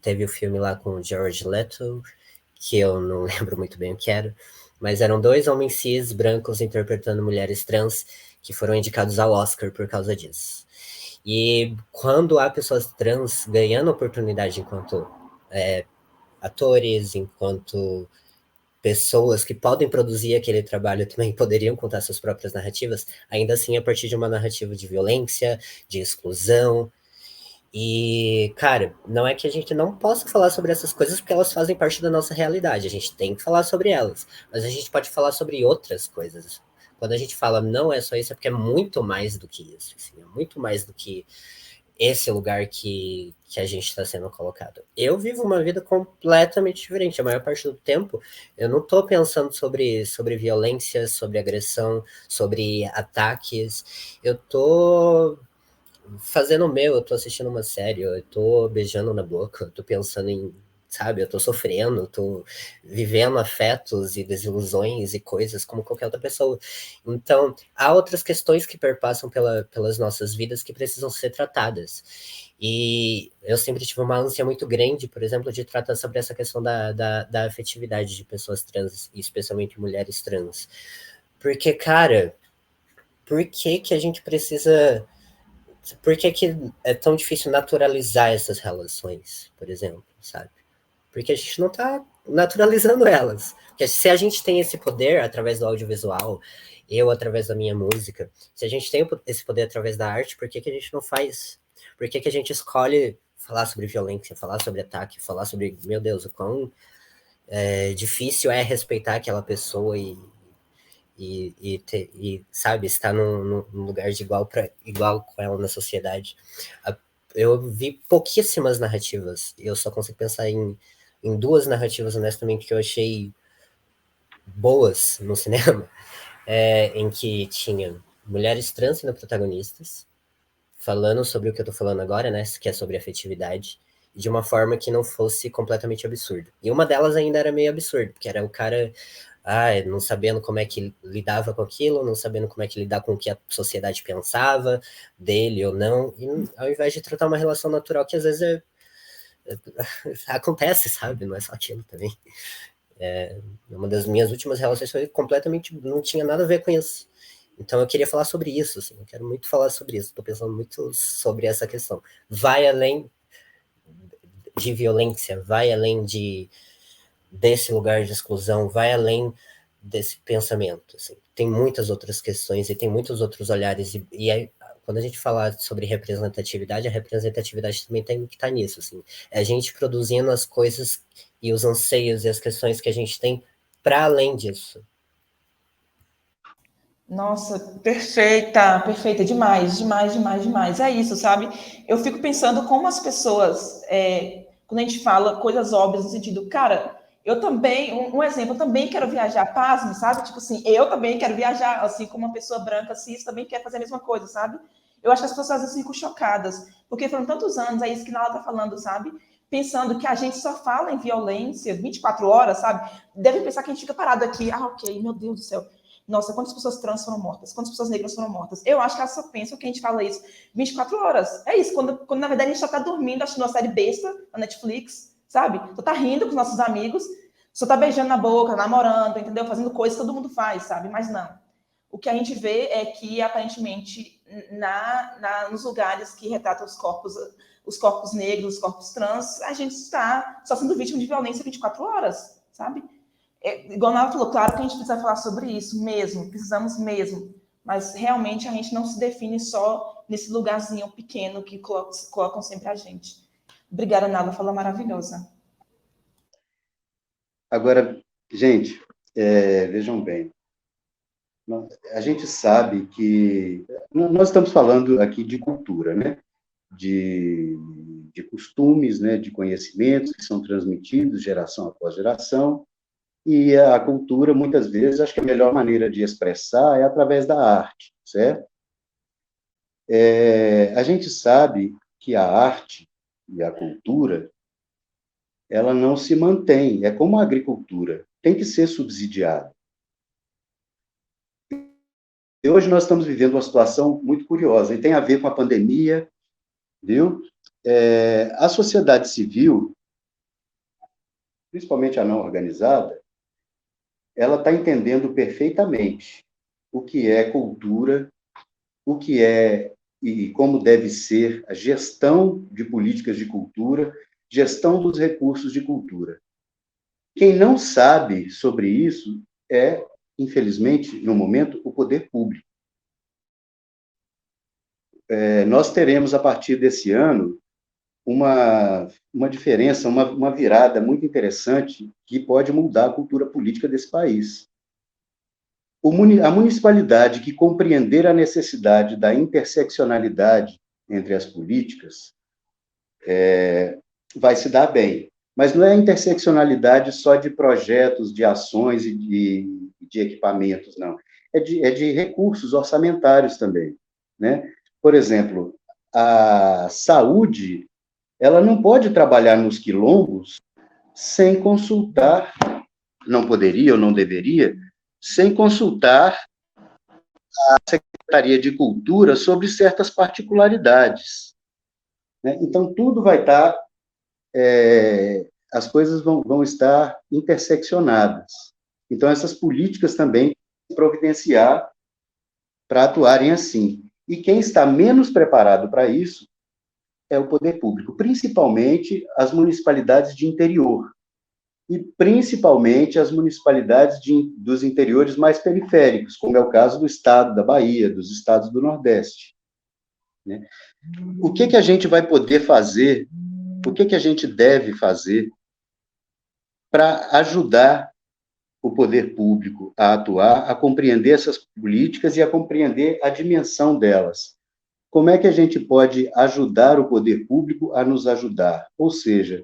teve o filme lá com o Jared Leto, que eu não lembro muito bem o que era, mas eram 2 homens cis brancos interpretando mulheres trans que foram indicados ao Oscar por causa disso. E quando há pessoas trans ganhando oportunidade enquanto atores, enquanto pessoas que podem produzir aquele trabalho também poderiam contar suas próprias narrativas, ainda assim a partir de uma narrativa de violência, de exclusão. E, cara, não é que a gente não possa falar sobre essas coisas porque elas fazem parte da nossa realidade, a gente tem que falar sobre elas, mas a gente pode falar sobre outras coisas. Quando a gente fala não é só isso, é porque é muito mais do que isso, assim, é muito mais do que esse lugar que a gente está sendo colocado. Eu vivo uma vida completamente diferente. A maior parte do tempo, eu não estou pensando sobre violência, sobre agressão, sobre ataques. Eu estou fazendo o meu, eu tô assistindo uma série, eu tô beijando na boca, eu tô pensando em, sabe, eu tô sofrendo, eu tô vivendo afetos e desilusões e coisas como qualquer outra pessoa. Então, há outras questões que perpassam pelas nossas vidas que precisam ser tratadas. E eu sempre tive uma ânsia muito grande, por exemplo, de tratar sobre essa questão da afetividade de pessoas trans, e especialmente mulheres trans. Porque, cara, por que a gente precisa... Por que é tão difícil naturalizar essas relações, por exemplo, sabe? Porque a gente não tá naturalizando elas. Porque se a gente tem esse poder através do audiovisual, eu através da minha música, se a gente tem esse poder através da arte, por que a gente não faz? Por que a gente escolhe falar sobre violência, falar sobre ataque, falar sobre, meu Deus, o quão difícil é respeitar aquela pessoa e sabe, estar num lugar de igual com ela na sociedade. Eu vi pouquíssimas narrativas, e eu só consigo pensar em 2 narrativas, honestamente, que eu achei boas no cinema, em que tinha mulheres trans sendo protagonistas, falando sobre o que eu tô falando agora, né, que é sobre afetividade, de uma forma que não fosse completamente absurda. E uma delas ainda era meio absurda, porque era o cara não sabendo como é que lidava com aquilo, não sabendo como é que lidar com o que a sociedade pensava dele ou não, e ao invés de tratar uma relação natural que às vezes acontece, sabe? Não é só aquilo também. Uma das minhas últimas relações foi completamente, não tinha nada a ver com isso. Então eu queria falar sobre isso, assim, eu quero muito falar sobre isso, estou pensando muito sobre essa questão. Vai além de violência, vai além desse lugar de exclusão, vai além desse pensamento. Assim. Tem muitas outras questões e tem muitos outros olhares. E aí, quando a gente fala sobre representatividade, a representatividade também tem que estar nisso. Assim. É a gente produzindo as coisas e os anseios e as questões que a gente tem para além disso. Nossa, perfeita, perfeita, demais, demais, demais, demais. É isso, sabe? Eu fico pensando como as pessoas, quando a gente fala coisas óbvias no sentido, cara, Eu também, um exemplo, eu também quero viajar, pasme, sabe? Tipo assim, eu também quero viajar, assim como uma pessoa branca cis também quer fazer a mesma coisa, sabe? Eu acho que as pessoas às vezes ficam chocadas, porque foram tantos anos, é isso que Nala tá falando, sabe? Pensando que a gente só fala em violência 24 horas, sabe? Devem pensar que a gente fica parado aqui, ok, meu Deus do céu. Nossa, quantas pessoas trans foram mortas? Quantas pessoas negras foram mortas? Eu acho que elas só pensam que a gente fala isso 24 horas. É isso, quando na verdade a gente só tá dormindo, assistindo uma série besta na Netflix, sabe? Só tá rindo com os nossos amigos, só tá beijando na boca, namorando, entendeu? Fazendo coisas que todo mundo faz, sabe? Mas não. O que a gente vê é que, aparentemente, nos lugares que retratam os corpos negros, os corpos trans, a gente está só sendo vítima de violência 24 horas, sabe? Igual a Nala falou, claro que a gente precisa falar sobre isso mesmo, precisamos mesmo, mas realmente a gente não se define só nesse lugarzinho pequeno que colocam sempre a gente. Obrigada, Nala, falou maravilhosa. Agora, gente, vejam bem, a gente sabe que nós estamos falando aqui de cultura, né? De costumes, né? De conhecimentos que são transmitidos geração após geração, e a cultura, muitas vezes, acho que a melhor maneira de expressar é através da arte, certo? A gente sabe que a arte e a cultura, ela não se mantém, é como a agricultura, tem que ser subsidiada. E hoje nós estamos vivendo uma situação muito curiosa, e tem a ver com a pandemia, viu? A sociedade civil, principalmente a não organizada, ela está entendendo perfeitamente o que é cultura, o que é e como deve ser a gestão de políticas de cultura, gestão dos recursos de cultura. Quem não sabe sobre isso é, infelizmente, no momento, o poder público. Nós teremos, a partir desse ano, uma diferença, uma virada muito interessante que pode mudar a cultura política desse país. A municipalidade que compreender a necessidade da interseccionalidade entre as políticas vai se dar bem. Mas não é a interseccionalidade só de projetos, de ações e de equipamentos, não. É de recursos orçamentários também, né? Por exemplo, a saúde, ela não pode trabalhar nos quilombos sem consultar, não poderia ou não deveria, sem consultar a Secretaria de Cultura sobre certas particularidades, né? Então, tudo vai estar, as coisas vão estar interseccionadas. Então, essas políticas também providenciar para atuarem assim. E quem está menos preparado para isso é o poder público, principalmente as municipalidades de interior, e principalmente as municipalidades dos interiores mais periféricos, como é o caso do estado da Bahia, dos estados do Nordeste, né? O que a gente vai poder fazer, o que a gente deve fazer para ajudar o poder público a atuar, a compreender essas políticas e a compreender a dimensão delas? Como é que a gente pode ajudar o poder público a nos ajudar? Ou seja,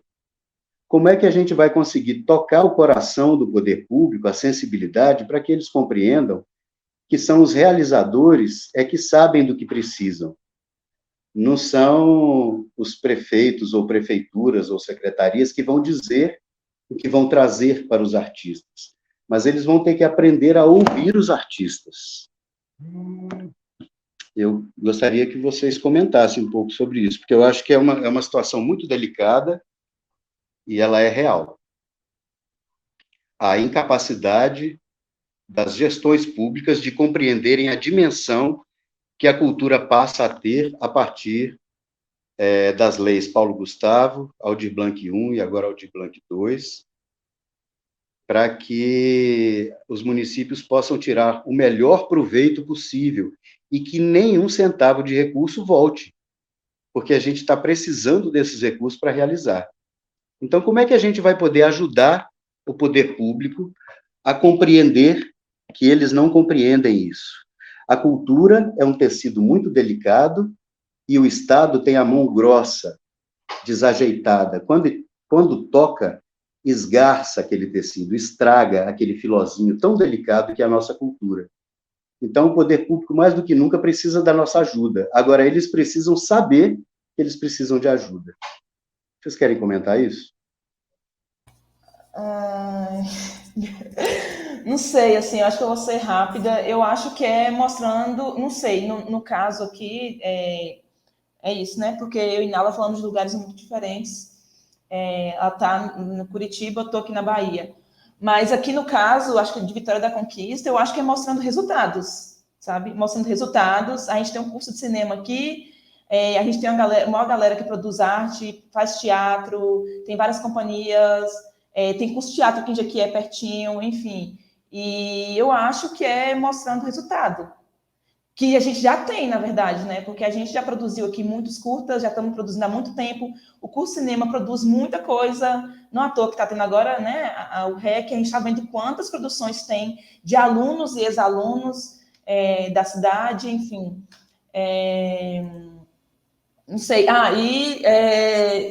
como é que a gente vai conseguir tocar o coração do poder público, a sensibilidade, para que eles compreendam que são os realizadores que sabem do que precisam. Não são os prefeitos ou prefeituras ou secretarias que vão dizer o que vão trazer para os artistas, mas eles vão ter que aprender a ouvir os artistas. Eu gostaria que vocês comentassem um pouco sobre isso, porque eu acho que é uma situação muito delicada e ela é real. A incapacidade das gestões públicas de compreenderem a dimensão que a cultura passa a ter a partir das leis Paulo Gustavo, Aldir Blanc I e agora Aldir Blanc II, para que os municípios possam tirar o melhor proveito possível e que nenhum centavo de recurso volte, porque a gente está precisando desses recursos para realizar. Então, como é que a gente vai poder ajudar o poder público a compreender que eles não compreendem isso? A cultura é um tecido muito delicado e o Estado tem a mão grossa, desajeitada. Quando toca esgarça aquele tecido, estraga aquele filozinho tão delicado que é a nossa cultura. Então, o poder público, mais do que nunca, precisa da nossa ajuda. Agora, eles precisam saber que eles precisam de ajuda. Vocês querem comentar isso? Não sei, assim, eu acho que eu vou ser rápida. Eu acho que é mostrando, não sei, no caso aqui, é isso, né? Porque eu e Nala falamos de lugares muito diferentes. Ela está no Curitiba, eu estou aqui na Bahia. Mas aqui no caso, acho que de Vitória da Conquista, eu acho que é mostrando resultados, sabe? Mostrando resultados. A gente tem um curso de cinema aqui, a gente tem uma galera que produz arte, faz teatro, tem várias companhias, tem curso de teatro que aqui é pertinho, enfim. E eu acho que é mostrando resultado. Que a gente já tem, na verdade, né? Porque a gente já produziu aqui muitos curtas, já estamos produzindo há muito tempo. O curso de cinema produz muita coisa, não à toa que está tendo agora, né? O REC, a gente está vendo quantas produções tem de alunos e ex-alunos da cidade, enfim. Não sei.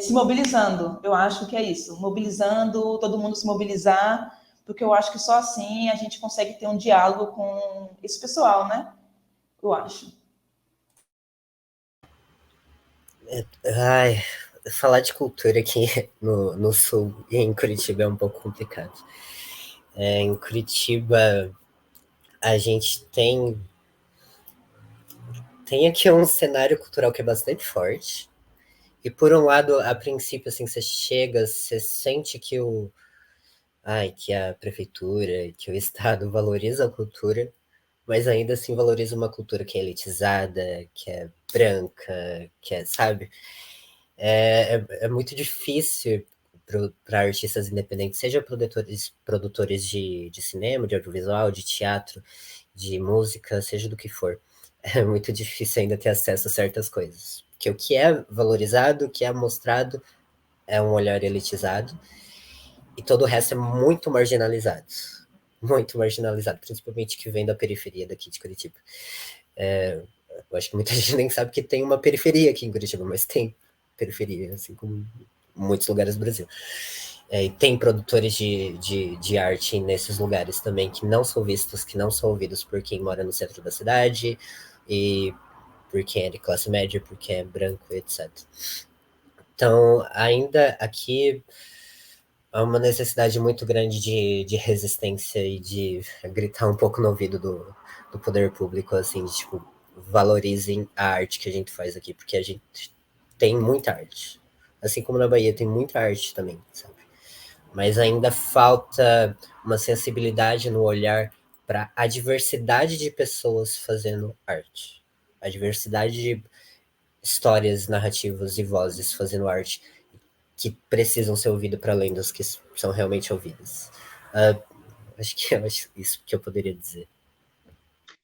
Se mobilizando, eu acho que é isso. Mobilizando, todo mundo se mobilizar, porque eu acho que só assim a gente consegue ter um diálogo com esse pessoal, né? Eu acho. Ai, falar de cultura aqui no sul e em Curitiba é um pouco complicado. Em Curitiba, a gente tem aqui um cenário cultural que é bastante forte. E por um lado, a princípio, assim, você chega, você sente que que a prefeitura, que o Estado valoriza a cultura, mas ainda assim valoriza uma cultura que é elitizada, que é branca, que é, sabe? É muito difícil para artistas independentes, seja produtores de cinema, de audiovisual, de teatro, de música, seja do que for. É muito difícil ainda ter acesso a certas coisas. Porque o que é valorizado, o que é mostrado, é um olhar elitizado, e todo o resto é muito marginalizado. Muito marginalizado, principalmente que vem da periferia daqui de Curitiba. Eu acho que muita gente nem sabe que tem uma periferia aqui em Curitiba, mas tem periferia, assim como em muitos lugares do Brasil. E tem produtores de arte nesses lugares também que não são vistos, que não são ouvidos por quem mora no centro da cidade e por quem é de classe média, por quem é branco, etc. Então, ainda aqui há uma necessidade muito grande de resistência e de gritar um pouco no ouvido do poder público, assim, de, tipo, valorizem a arte que a gente faz aqui, porque a gente tem muita arte. Assim como na Bahia tem muita arte também, sabe? Mas ainda falta uma sensibilidade no olhar para a diversidade de pessoas fazendo arte. A diversidade de histórias, narrativas e vozes fazendo arte que precisam ser ouvidas para além das que são realmente ouvidas. Acho que é isso que eu poderia dizer.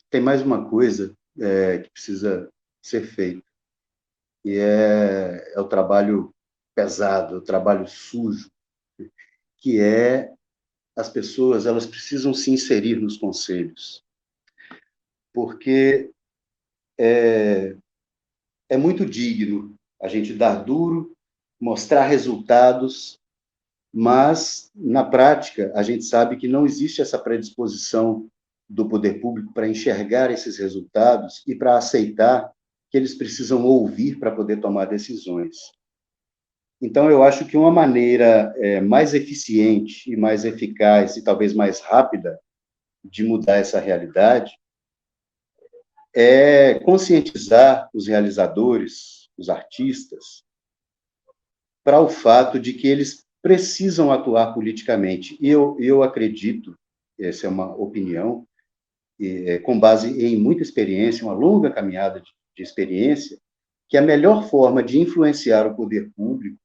Tem mais uma coisa que precisa ser feita, e é o trabalho pesado, o trabalho sujo, que é as pessoas, elas precisam se inserir nos conselhos, porque é muito digno a gente dar duro, mostrar resultados, mas, na prática, a gente sabe que não existe essa predisposição do poder público para enxergar esses resultados e para aceitar que eles precisam ouvir para poder tomar decisões. Então, eu acho que uma maneira mais eficiente e mais eficaz e talvez mais rápida de mudar essa realidade é conscientizar os realizadores, os artistas, para o fato de que eles precisam atuar politicamente. E eu acredito, essa é uma opinião, com base em muita experiência, uma longa caminhada de experiência, que a melhor forma de influenciar o poder público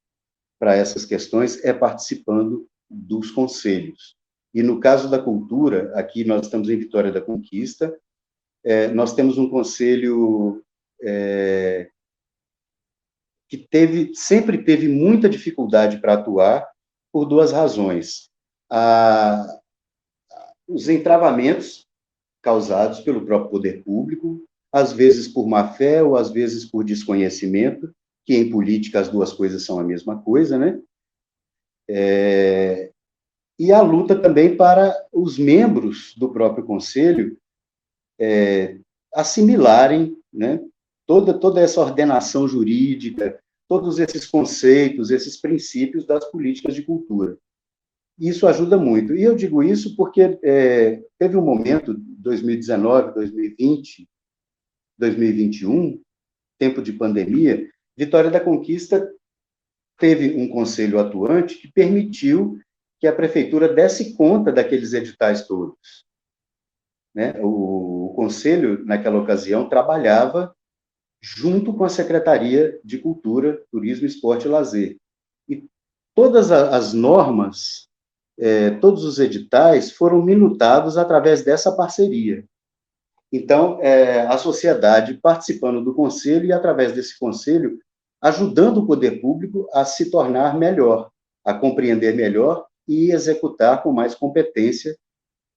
para essas questões é participando dos conselhos. E no caso da cultura, aqui nós estamos em Vitória da Conquista, nós temos um conselho que sempre teve muita dificuldade para atuar por duas razões. Os entravamentos causados pelo próprio poder público, às vezes por má fé ou às vezes por desconhecimento, que em política as duas coisas são a mesma coisa, né? e a luta também para os membros do próprio conselho assimilarem, né, toda essa ordenação jurídica, todos esses conceitos, esses princípios das políticas de cultura. Isso ajuda muito. E eu digo isso porque teve um momento, 2019, 2020, 2021, tempo de pandemia, Vitória da Conquista teve um conselho atuante que permitiu que a prefeitura desse conta daqueles editais todos. Né? O conselho, naquela ocasião, trabalhava junto com a Secretaria de Cultura, Turismo, Esporte e Lazer. E todas as normas, todos os editais foram minutados através dessa parceria. Então, a sociedade participando do conselho e, através desse conselho, ajudando o poder público a se tornar melhor, a compreender melhor e executar com mais competência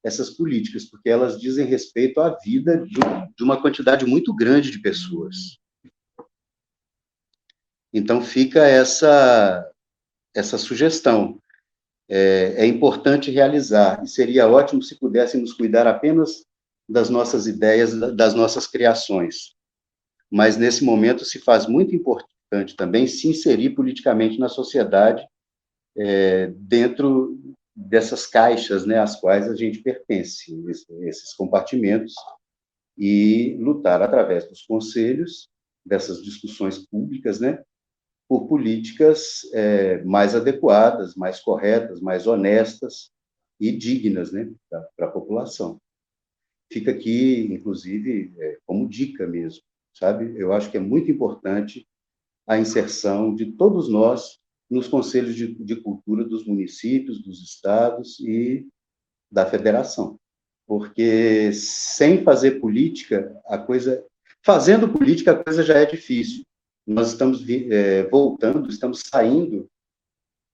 essas políticas, porque elas dizem respeito à vida de uma quantidade muito grande de pessoas. Então, fica essa sugestão. É importante realizar, e seria ótimo se pudéssemos cuidar apenas das nossas ideias, das nossas criações. Mas, nesse momento, se faz muito importante também se inserir politicamente na sociedade, dentro dessas caixas, né, às quais a gente pertence, esses compartimentos, e lutar através dos conselhos, dessas discussões públicas, né, por políticas mais adequadas, mais corretas, mais honestas e dignas, né, para a população. Fica aqui, inclusive, como dica mesmo, sabe? Eu acho que é muito importante a inserção de todos nós nos conselhos de cultura dos municípios, dos estados e da federação. Porque sem fazer política, fazendo política, a coisa já é difícil. Nós estamos voltando, estamos saindo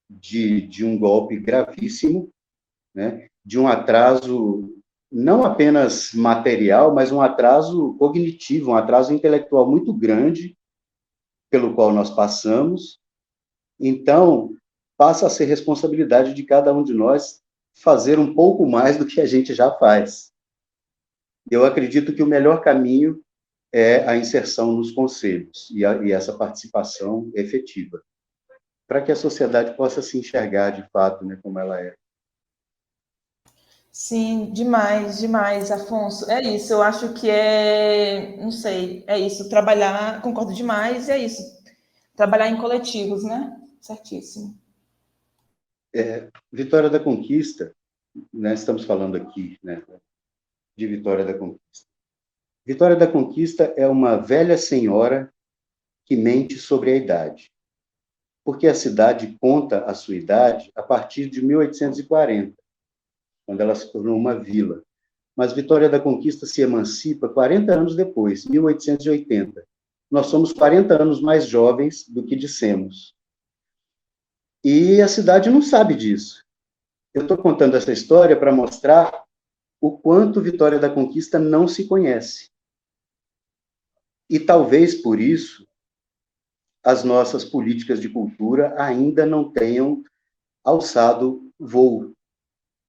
de um golpe gravíssimo, né? De um atraso não apenas material, mas um atraso cognitivo, um atraso intelectual muito grande pelo qual nós passamos. Então, passa a ser responsabilidade de cada um de nós fazer um pouco mais do que a gente já faz. Eu acredito que o melhor caminho é a inserção nos conselhos e essa participação efetiva, para que a sociedade possa se enxergar de fato, né, como ela é. Sim, demais, demais, Afonso. É isso, eu acho que não sei, é isso, trabalhar, concordo demais, é isso. Trabalhar em coletivos, né? Certíssimo. Vitória da Conquista, né, estamos falando aqui, né, de Vitória da Conquista. Vitória da Conquista é uma velha senhora que mente sobre a idade, porque a cidade conta a sua idade a partir de 1840, quando ela se tornou uma vila. Mas Vitória da Conquista se emancipa 40 anos depois, 1880. Nós somos 40 anos mais jovens do que dissemos. E a cidade não sabe disso. Eu estou contando essa história para mostrar o quanto Vitória da Conquista não se conhece. E talvez por isso as nossas políticas de cultura ainda não tenham alçado voo,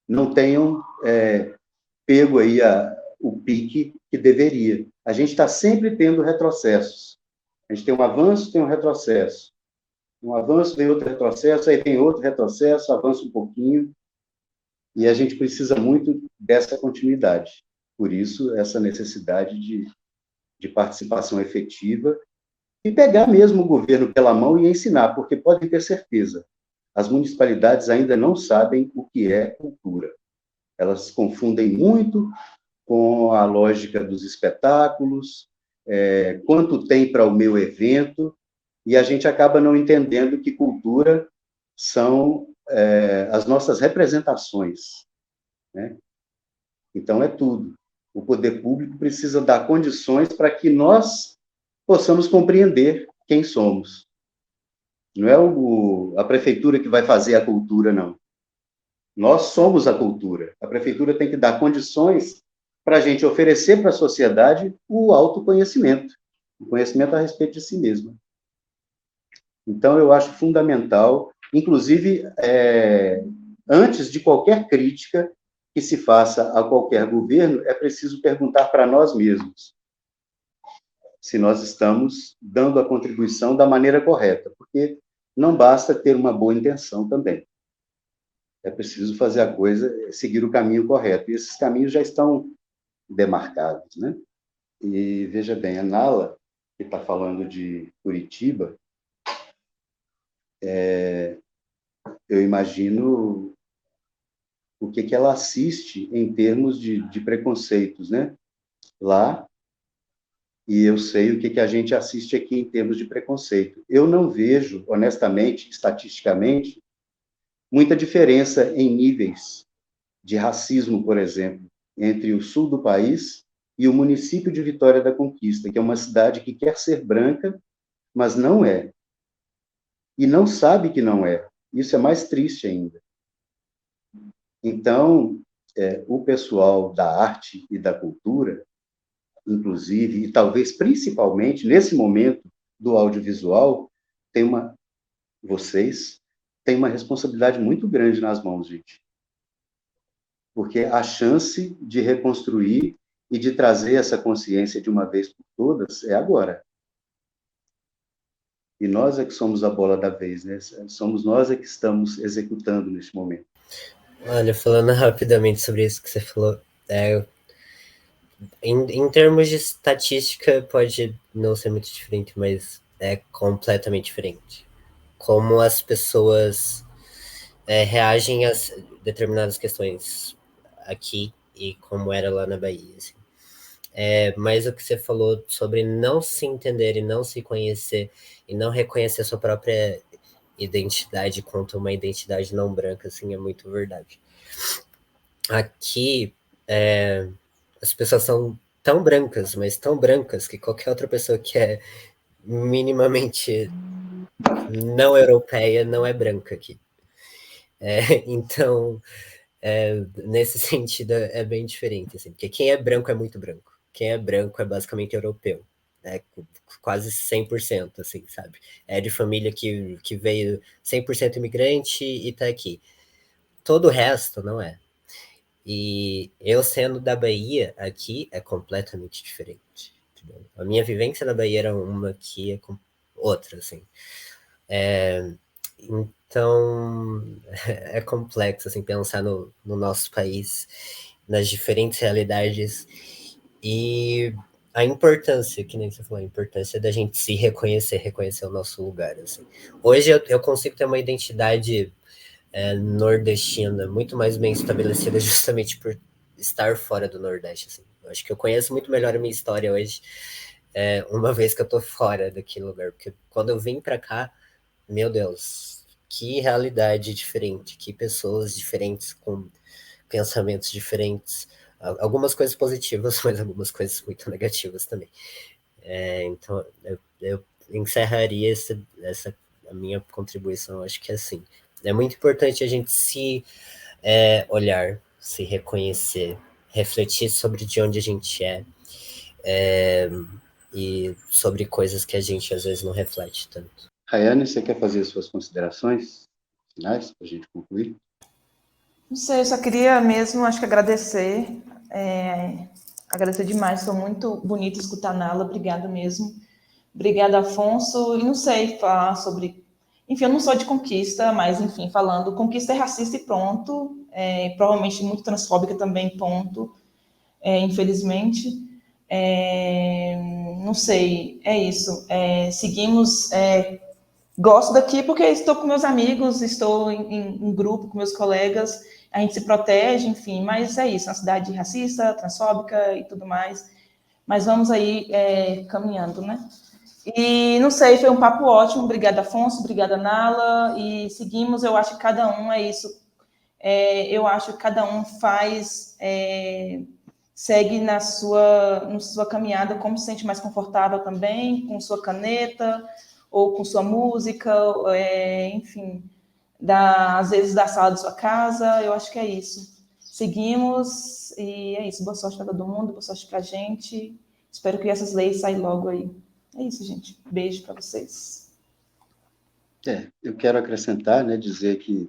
não tenham pego aí o pique que deveria. A gente está sempre tendo retrocessos. A gente tem um avanço, tem um retrocesso. Um avanço, vem outro retrocesso, aí tem outro retrocesso, avança um pouquinho. E a gente precisa muito dessa continuidade. Por isso, essa necessidade de participação efetiva e pegar mesmo o governo pela mão e ensinar, porque podem ter certeza, as municipalidades ainda não sabem o que é cultura. Elas confundem muito com a lógica dos espetáculos, quanto tem para o meu evento, e a gente acaba não entendendo que cultura são as nossas representações, né? Então, é tudo. O poder público precisa dar condições para que nós possamos compreender quem somos. Não é a prefeitura que vai fazer a cultura, não. Nós somos a cultura. A prefeitura tem que dar condições para a gente oferecer para a sociedade o autoconhecimento, o conhecimento a respeito de si mesma. Então, eu acho fundamental, inclusive, antes de qualquer crítica que se faça a qualquer governo, é preciso perguntar para nós mesmos se nós estamos dando a contribuição da maneira correta, porque não basta ter uma boa intenção também. É preciso fazer a coisa, seguir o caminho correto. E esses caminhos já estão demarcados, né? E veja bem, a Nala, que está falando de Curitiba, eu imagino o que ela assiste em termos de preconceitos, né? Lá, e eu sei o que a gente assiste aqui em termos de preconceito. Eu não vejo, honestamente, estatisticamente, muita diferença em níveis de racismo, por exemplo, entre o sul do país e o município de Vitória da Conquista, que é uma cidade que quer ser branca, mas não é. E não sabe que não é. Isso é mais triste ainda. Então, o pessoal da arte e da cultura, inclusive, e talvez principalmente nesse momento do audiovisual, vocês têm uma responsabilidade muito grande nas mãos, gente. Porque a chance de reconstruir e de trazer essa consciência de uma vez por todas é agora. E nós é que somos a bola da vez, né? Somos nós é que estamos executando neste momento. Olha, falando rapidamente sobre isso que você falou, em termos de estatística pode não ser muito diferente, mas é completamente diferente. Como as pessoas reagem a determinadas questões aqui e como era lá na Bahia. Assim. Mas o que você falou sobre não se entender e não se conhecer e não reconhecer a sua própria identidade quanto uma identidade não branca, assim, é muito verdade. Aqui, as pessoas são tão brancas, mas tão brancas que qualquer outra pessoa que é minimamente não europeia não é branca aqui. Então, nesse sentido, é bem diferente, assim, porque quem é branco é muito branco. Quem é branco é basicamente europeu, né? Quase 100%, assim, sabe? É de família que veio 100% imigrante e tá aqui. Todo o resto não é. E eu sendo da Bahia, aqui é completamente diferente. Entendeu? A minha vivência na Bahia era uma que é outra, assim. Então, é complexo, assim, pensar no nosso país, nas diferentes realidades e a importância, que nem você falou, a importância da gente se reconhecer o nosso lugar, assim. Hoje eu consigo ter uma identidade nordestina muito mais bem estabelecida justamente por estar fora do Nordeste, assim. Eu acho que eu conheço muito melhor a minha história hoje, uma vez que eu tô fora daquele lugar, porque quando eu vim para cá, meu Deus, que realidade diferente, que pessoas diferentes com pensamentos diferentes, algumas coisas positivas, mas algumas coisas muito negativas também. Então, eu encerraria essa a minha contribuição, acho que é assim. É muito importante a gente se olhar, se reconhecer, refletir sobre de onde a gente e sobre coisas que a gente às vezes não reflete tanto. Rayane, você quer fazer suas considerações finais para a gente concluir? Não sei, eu só queria mesmo, acho que agradecer. Agradecer demais, foi muito bonito escutar a Nala, obrigada mesmo. Obrigada, Afonso. E não sei falar sobre. Enfim, eu não sou de conquista, mas, enfim, falando, conquista é racista e pronto. Provavelmente muito transfóbica também, ponto. Infelizmente. Não sei, é isso. Seguimos. Gosto daqui porque estou com meus amigos, estou em grupo com meus colegas, a gente se protege, enfim, mas é isso, uma cidade racista, transfóbica e tudo mais. Mas vamos aí caminhando, né? E não sei, foi um papo ótimo. Obrigada, Afonso, obrigada, Nala. E seguimos, eu acho que cada um é isso. Eu acho que cada um segue na sua caminhada como se sente mais confortável também, com sua caneta ou com sua música, enfim, às vezes da sala de sua casa. Eu acho que é isso. Seguimos e é isso. Boa sorte para todo mundo, boa sorte para a gente. Espero que essas leis saiam logo aí. É isso, gente. Beijo para vocês. Eu quero acrescentar, né, dizer que